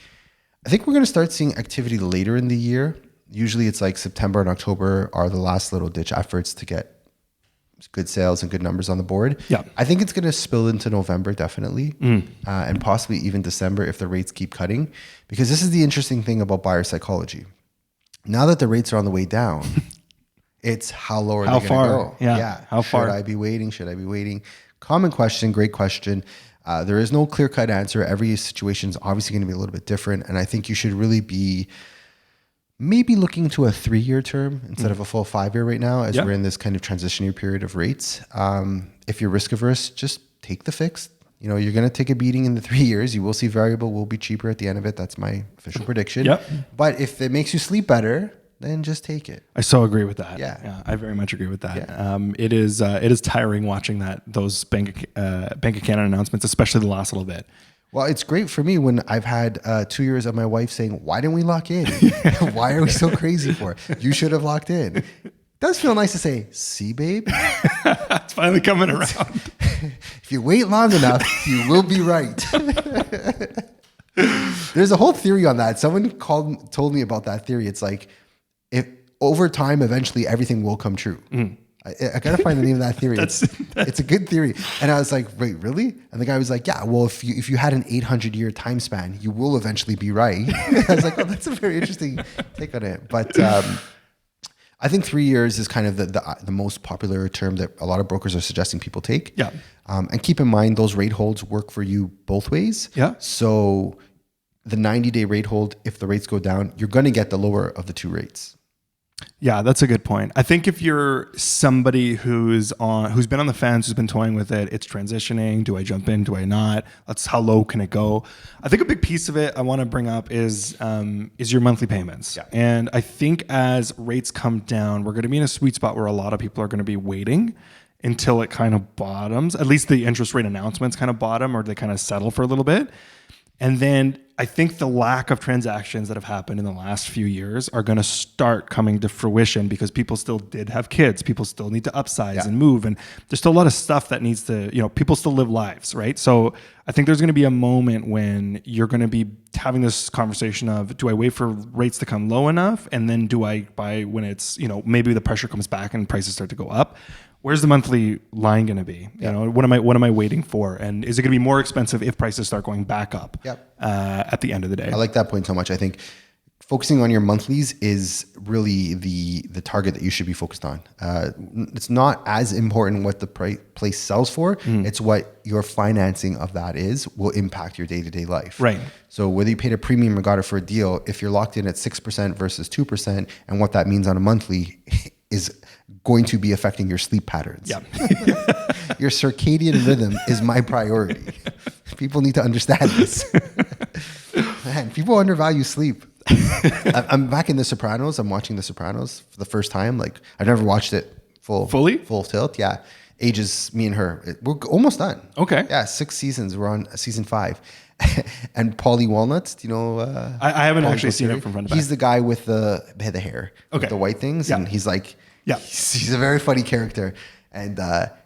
we're going to start seeing activity later in the year. Usually it's like September and October are the last little ditch efforts to get good sales and good numbers on the board. Yeah, I think it's going to spill into November, definitely. And possibly even December if the rates keep cutting. Because this is the interesting thing about buyer psychology. Now that the rates are on the way down, it's how low are they going to go? Yeah. How far? Should I be waiting? Should I be waiting? Common question, great question. There is no clear-cut answer. Every situation is obviously going to be a little bit different. And I think you should really be maybe looking to a 3-year term instead of a full 5-year right now, as we're in this kind of transitionary period of rates. If you're risk averse, just take the fixed. You know, you're going to take a beating in the 3 years. You will see variable will be cheaper at the end of it. That's my official prediction. Yep. But if it makes you sleep better, then just take it. I so agree with that. Yeah, I very much agree with that. Yeah. It is tiring watching those Bank of Canada announcements, especially the last little bit. Well, it's great for me when I've had 2 years of my wife saying, "Why didn't we lock in? Why are we so crazy for? You should have locked in." It does feel nice to say, "See, babe, it's finally coming around." If you wait long enough, you will be right. There's a whole theory on that. Someone told me about that theory. It's like, if over time, eventually everything will come true. I gotta find the name of that theory. It's a good theory. And I was like, wait, really? And the guy was like, yeah, well, if you had an 800-year time span, you will eventually be right. I was like, oh, that's a very interesting take on it. But I think 3 years is kind of the most popular term that a lot of brokers are suggesting people take. Yeah. And keep in mind, those rate holds work for you both ways. Yeah. So the 90-day rate hold, if the rates go down, you're going to get the lower of the two rates. Yeah, that's a good point. I think if you're somebody who's been on the fence, who's been toying with it, it's transitioning. Do I jump in? Do I not? How low can it go? I think a big piece of it I want to bring up is your monthly payments. Yeah. And I think as rates come down, we're going to be in a sweet spot where a lot of people are going to be waiting until it kind of bottoms. At least the interest rate announcements kind of bottom, or they kind of settle for a little bit. And then I think the lack of transactions that have happened in the last few years are going to start coming to fruition because people still did have kids. People still need to upsize and move. And there's still a lot of stuff that needs to, people still live lives, right? So I think there's going to be a moment when you're going to be having this conversation of, do I wait for rates to come low enough? And then do I buy when it's, maybe the pressure comes back and prices start to go up? Where's the monthly line going to be? What am I waiting for? And is it going to be more expensive if prices start going back up at the end of the day? I like that point so much. I think focusing on your monthlies is really the target that you should be focused on. It's not as important what the place sells for. It's what your financing of that will impact your day-to-day life. Right. So whether you paid a premium or got it for a deal, if you're locked in at 6% versus 2% and what that means on a monthly is going to be affecting your sleep patterns. Yeah. Your circadian rhythm is my priority. People need to understand this. Man, people undervalue sleep. I'm back in The Sopranos. I'm watching The Sopranos for the first time. Like, I've never watched it full tilt. Yeah. Ages me and her. We're almost done. Okay. Yeah, 6 seasons. We're on season 5. And Paulie Walnuts, do you know? I haven't actually seen it from front to back. He's the guy with the hair, with the white things, and he's like, he's a very funny character, and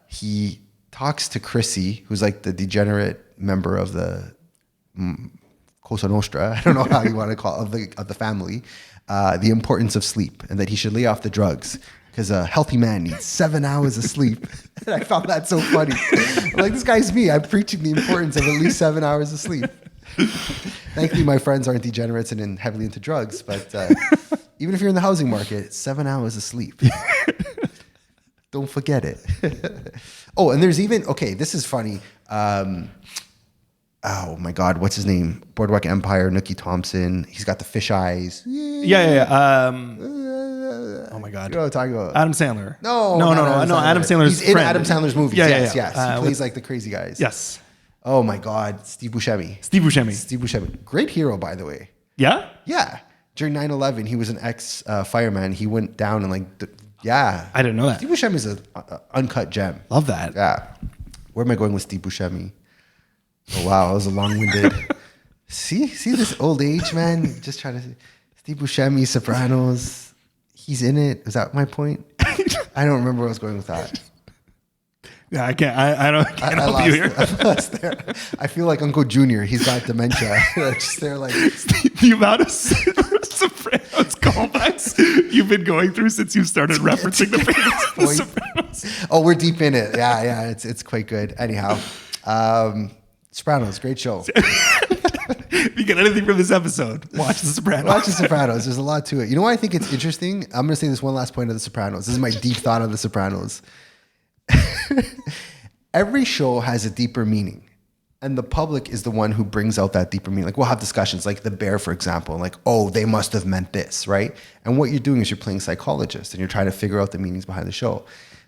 he talks to Chrissy, who's like the degenerate member of the Cosa Nostra. I don't know how you want to call it, of the family. The importance of sleep, and that he should lay off the drugs. Because a healthy man needs 7 hours of sleep. And I found that so funny. I'm like, this guy's me. I'm preaching the importance of at least 7 hours of sleep. Thankfully, my friends aren't degenerates and heavily into drugs. But even if you're in the housing market, 7 hours of sleep. Don't forget it. Oh, and there's even, this is funny. Oh my God, what's his name? Boardwalk Empire, Nookie Thompson. He's got the fish eyes. Oh my God. You know what I'm talking about? Adam Sandler. No, Adam Sandler's He's in friend. Adam Sandler's movies. Yes. He with plays like the crazy guys. Yes. Oh my God, Steve Buscemi. Steve Buscemi. Great hero, by the way. Yeah? Yeah. During 9/11, he was an ex-fireman. He went down and I didn't know that. Steve Buscemi is an uncut gem. Love that. Yeah. Where am I going with Steve Buscemi? Oh, wow. That was a long-winded. See this old age, man? Just trying to... Steve Buscemi, Sopranos. He's in it. Is that my point? I don't remember where I was going with that. Yeah, I can't. I can't help you here. I lost there. I feel like Uncle Junior. He's got dementia. Just there, like the amount of Sopranos callbacks you've been going through since you started referencing the Sopranos. Oh, we're deep in it. Yeah. It's quite good. Anyhow, Sopranos, great show. If you get anything from this episode, watch The Sopranos. Watch The Sopranos. There's a lot to it. You know why I think it's interesting? I'm going to say this one last point of The Sopranos. This is my deep thought on The Sopranos. Every show has a deeper meaning, and the public is the one who brings out that deeper meaning. Like, we'll have discussions like The Bear, for example, like, oh, they must have meant this, right? And what you're doing is you're playing psychologist and you're trying to figure out the meanings behind the show.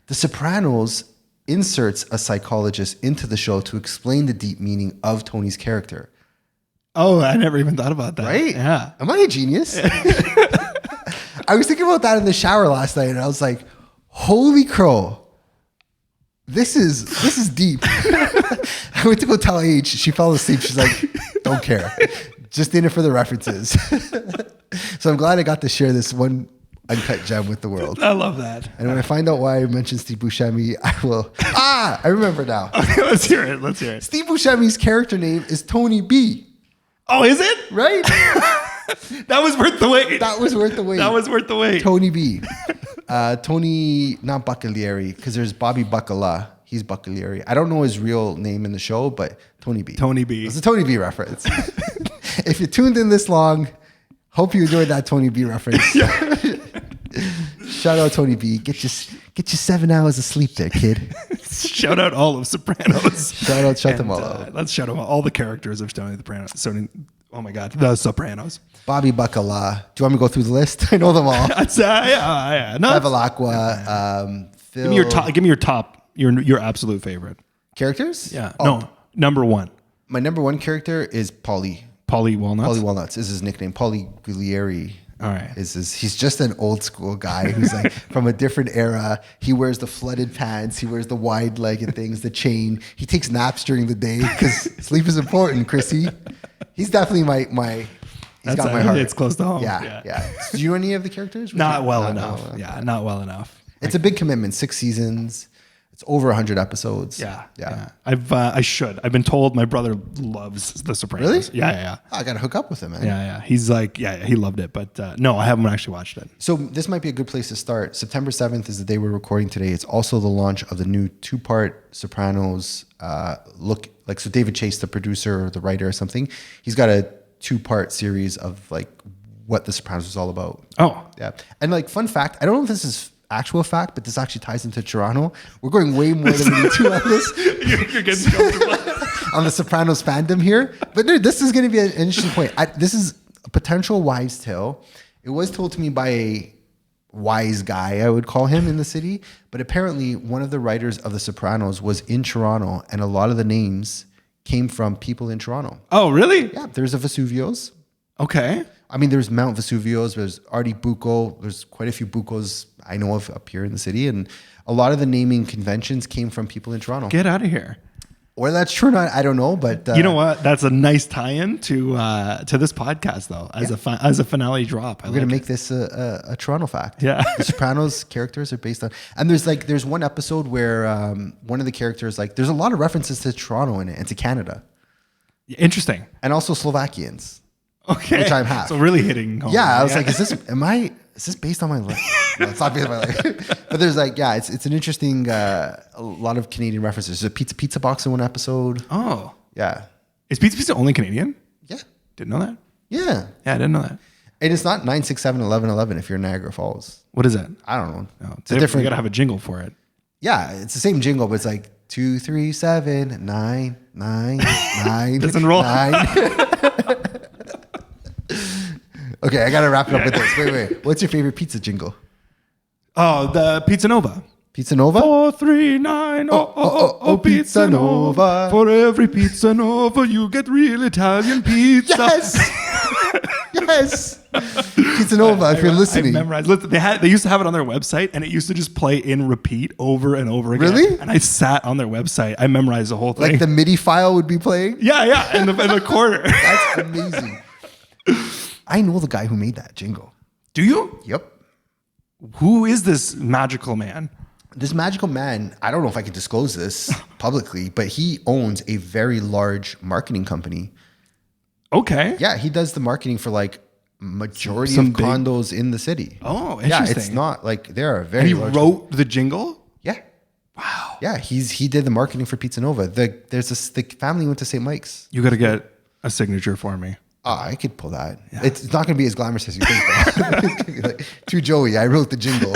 The Sopranos inserts a psychologist into the show to explain the deep meaning of Tony's character. Oh, I never even thought about that. Right? Yeah. Am I a genius? I was thinking about that in the shower last night, and I was like, holy crow. This is deep. I went to go tell Age. She fell asleep. She's like, don't care. Just in it for the references. So I'm glad I got to share this one uncut gem with the world. I love that. And when I find out why I mentioned Steve Buscemi, I will. I remember now. Okay, let's hear it. Steve Buscemi's character name is Tony B. Oh, is it? Right? That was worth the wait. That was worth the wait. Tony B. Tony, not Buccalieri, because there's Bobby Buccala. He's Buccalieri. I don't know his real name in the show, but Tony B. It's a Tony B reference. If you tuned in this long, hope you enjoyed that Tony B reference. Shout out Tony B. Get your 7 hours of sleep there, kid. Shout out all of Sopranos. Shout them all out. Let's shout out all the characters of Tony the Sopranos. Oh my God, The Sopranos. Bobby Buccala. Do you want me to go through the list? I know them all. Yeah. No, Bevilacqua. Phil. Give me your top. Your absolute favorite characters. Yeah. Oh. No, number one. My number one character is Paulie. Paulie Walnuts. Paulie Walnuts is his nickname. Paulie Guglieri. All right. He's just an old school guy who's like from a different era. He wears the flooded pants. He wears the wide-legged things, the chain. He takes naps during the day because sleep is important, Chrissy. He's definitely my. He's got my heart. It's close to home. Yeah. Do you know any of the characters? Not well enough. Yeah, not well enough. It's a big commitment. 6 seasons. It's over 100 episodes. Yeah. I should. I've been told my brother loves The Sopranos. Really? Yeah. I got to hook up with him, man. Yeah. He's like, he loved it. But no, I haven't actually watched it. So this might be a good place to start. September 7th is the day we're recording today. It's also the launch of the new 2-part Sopranos so David Chase, the producer or the writer or something, he's got a 2-part series of like what The Sopranos was all about. Oh. Yeah. And like fun fact, I don't know if this is actual fact, but this actually ties into Toronto. We're going way more than we need to on this. You're getting comfortable. On the Sopranos fandom here. But dude, this is going to be an interesting point. This is a potential wives' tale. It was told to me by a wise guy, I would call him, in the city. But apparently one of the writers of The Sopranos was in Toronto, and a lot of the names came from people in Toronto. Oh, really? Yeah, there's a Vesuvios. Okay. I mean, there's Mount Vesuvios, there's Artie Bucco, there's quite a few Buccos I know of up here in the city, and a lot of the naming conventions came from people in Toronto. Get out of here. Or that's true or not, I don't know, but... you know what? That's a nice tie-in to this podcast, though, as a finale drop. We're going to make this a Toronto fact. Yeah. The Sopranos characters are based on... And there's one episode where one of the characters, like, there's a lot of references to Toronto in it and to Canada. Interesting. And also Slovakians. Okay. Which I'm half. So really hitting home. Yeah, I was like, is this based on my life? No, it's not based on my life. But there's like, yeah, it's an interesting, a lot of Canadian references. There's a pizza box in one episode. Oh. Yeah. Is Pizza only Canadian? Yeah. Didn't know that. Yeah. Yeah, I didn't know that. And it's not 967-1111 if you're in Niagara Falls. What is that? I don't know. No, It's a different... You got to have a jingle for it. Yeah, it's the same jingle, but it's like 2, 3, 7, 9, 9, 9. Doesn't roll. 9. Okay, I gotta wrap it up with this. Wait. What's your favorite pizza jingle? Oh, the Pizza Nova. Pizza Nova? 439 Pizza Nova. For every Pizza Nova, you get real Italian pizza. Yes. Pizza Nova, if you're listening. I memorized. Listen, they used to have it on their website, and it used to just play in repeat over and over again. Really? And I sat on their website. I memorized the whole thing. Like the MIDI file would be playing? Yeah, in the corner. That's amazing. I know the guy who made that jingle. Do you? Yep. Who is this magical man? This magical man, I don't know if I can disclose this publicly, but he owns a very large marketing company. Okay. Yeah, he does the marketing for like majority Some of condos in the city. Oh, Yeah, interesting. it's not like they're a very And he large... wrote the jingle? Yeah. Wow. Yeah, he did the marketing for Pizza Nova. The family went to St. Mike's. You got to get a signature for me. Oh, I could pull that. Yeah. It's not going to be as glamorous as you think. Like, to Joey, I wrote the jingle.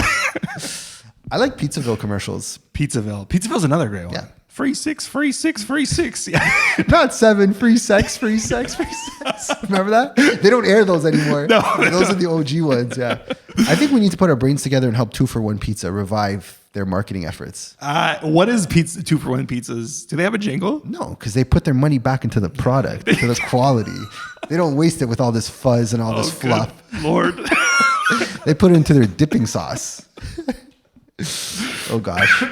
I like Pizzaville commercials. Pizzaville's another great one. Yeah. Free 6, free 6, free 6. Yeah. Not 7, free sex, free sex, free sex. Remember that? They don't air those anymore. No, those are the OG ones. Yeah. I think we need to put our brains together and help 2-for-1 Pizza revive their marketing efforts. What is pizza 2-for-1 pizzas? Do they have a jingle? No, because they put their money back into the product, to the quality. They don't waste it with all this fuzz and all this fluff. Lord. They put it into their dipping sauce. Oh, gosh.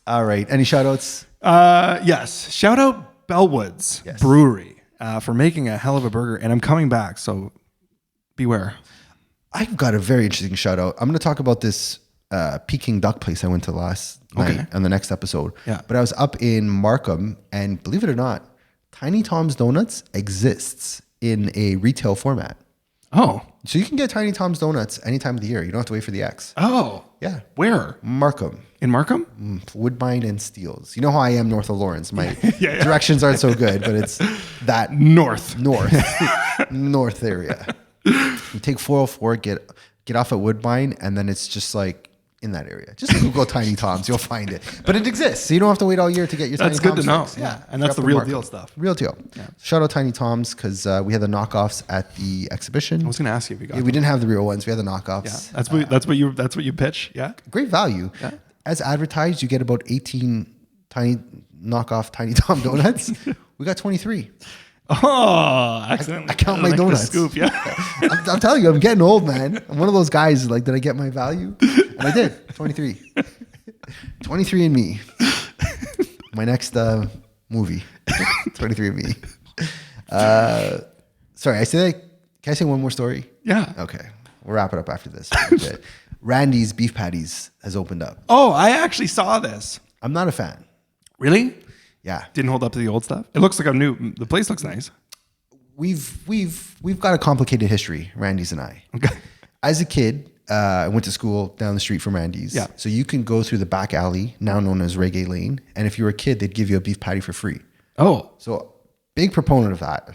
All right. Any shout outs? Yes. Shout out Bellwoods Brewery for making a hell of a burger. And I'm coming back, so beware. I've got a very interesting shout out. I'm going to talk about this Peking duck place I went to last night on the next episode. Yeah. But I was up in Markham, and believe it or not, Tiny Tom's Donuts exists in a retail format. Oh. So you can get Tiny Tom's Donuts any time of the year. You don't have to wait for the X. Oh. Yeah. Where? Markham. In Markham? Woodbine and Steeles. You know how I am north of Lawrence. My directions aren't so good, but it's that North area. You take 404, get off at Woodbine, and then it's just like in that area. Just Google Tiny Tom's, you'll find it. But it exists, so you don't have to wait all year to get your Tiny Tom's. That's good to know. Fix. Yeah, and that's the real deal stuff. Real deal. Yeah. Shout out Tiny Tom's because we had the knockoffs at the exhibition. I was going to ask you if you got. Yeah, we didn't have the real ones. We had the knockoffs. Yeah, that's what you pitch. Yeah, great value. Yeah. As advertised, you get about 18 knockoff Tiny Tom donuts. We got 23. Oh, excellent! I count my donuts. Scoop, yeah. I'm telling you, I'm getting old, man. I'm one of those guys. Like, did I get my value? And I did. 23. 23 and Me. My next movie. 23 and Me. Sorry, can I say one more story? Yeah. Okay. We'll wrap it up after this. Okay. Randy's Beef Patties has opened up. Oh, I actually saw this. I'm not a fan. Really? Yeah. Didn't hold up to the old stuff. It looks like the place looks nice. We've got a complicated history, Randy's and I. Okay. As a kid, I went to school down the street from Randy's. Yeah. So you can go through the back alley, now known as Reggae Lane. And if you were a kid, they'd give you a beef patty for free. Oh. So big proponent of that.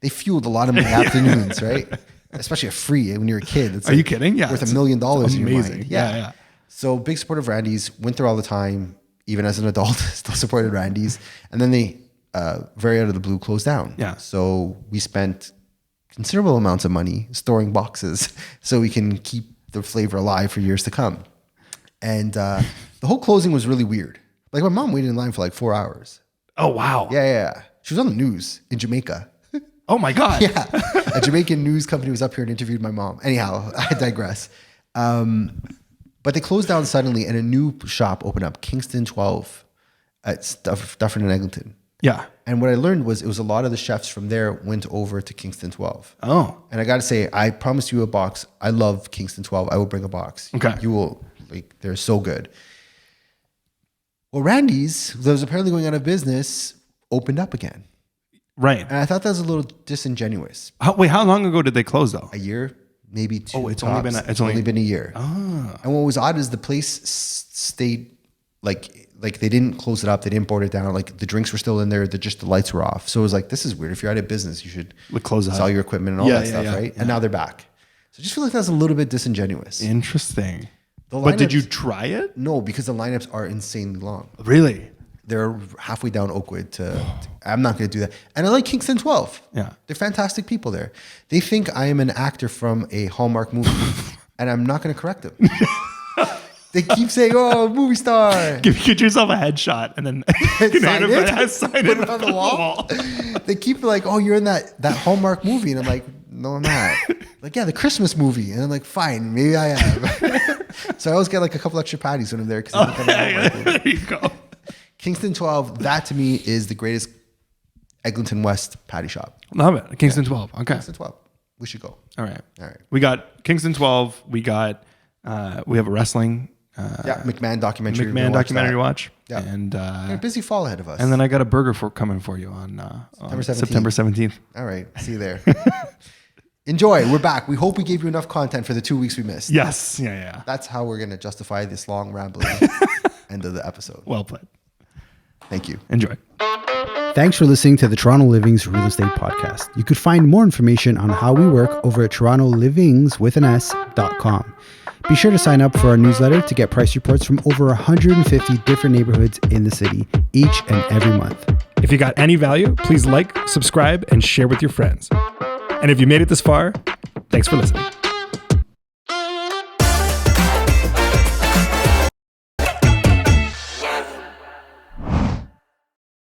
They fueled a lot of my afternoons, right? Especially a free when you're a kid. It's Are you kidding? Yeah. Worth $1 million in your amazing. mind. Yeah. So big supporter of Randy's, went there all the time, even as an adult, still supported Randy's. And then they, very out of the blue, closed down. Yeah. So we spent considerable amounts of money storing boxes so we can keep the flavor alive for years to come. And the whole closing was really weird. Like my mom waited in line for like 4 hours. Oh, wow. Yeah. She was on the news in Jamaica. Oh, my God. Yeah. A Jamaican news company was up here and interviewed my mom. Anyhow, I digress. But they closed down suddenly and a new shop opened up, Kingston 12 at Dufferin and Eglinton. Yeah. And what I learned was it was a lot of the chefs from there went over to Kingston 12. Oh. And I got to say, I promised you a box. I love Kingston 12. I will bring a box. Okay. You will, they're so good. Well, Randy's, that was apparently going out of business, opened up again. Right. And I thought that was a little disingenuous. How long ago did they close, though? A year, maybe two. Oh, it's tops. only been a year. Oh. And what was odd is the place stayed like they didn't close it up. They didn't board it down. Like the drinks were still in there. The lights were off. So it was like, this is weird. If you're out of business, you should close sell up. your equipment and all that stuff, right? Yeah. And now they're back. So I just feel like that's a little bit disingenuous. Interesting. The But did you lineups- try it? No, because the lineups are insanely long. Really? They're halfway down Oakwood I'm not going to do that. And I like Kingston 12. Yeah. They're fantastic people there. They think I am an actor from a Hallmark movie and I'm not going to correct them. They keep saying, "Oh, movie star." Get yourself a headshot and then Sign it? sign Put it on the wall. They keep like, "Oh, you're in that Hallmark movie," and I'm like, "No, I'm not." Like, yeah, the Christmas movie, and I'm like, "Fine, maybe I am." So I always get like a couple extra patties when I'm there because There you go. Kingston 12. That to me is the greatest Eglinton West patty shop. Love it. Kingston 12. Okay. Kingston 12. We should go. All right. All right. We got Kingston 12. We got we have a wrestling McMahon documentary. McMahon documentary to watch. Yeah. And a busy fall ahead of us. and then I got a burger coming for you on September 17th. All right. See you there. Enjoy. We're back. We hope we gave you enough content for the 2 weeks we missed. Yes. Yeah. That's how we're going to justify this long rambling end of the episode. Well put. Thank you. Enjoy. Thanks for listening to the Toronto Livings Real Estate Podcast. You could find more information on how we work over at torontolivings.com. Be sure to sign up for our newsletter to get price reports from over 150 different neighborhoods in the city each and every month. If you got any value, please like, subscribe, and share with your friends. And if you made it this far, thanks for listening.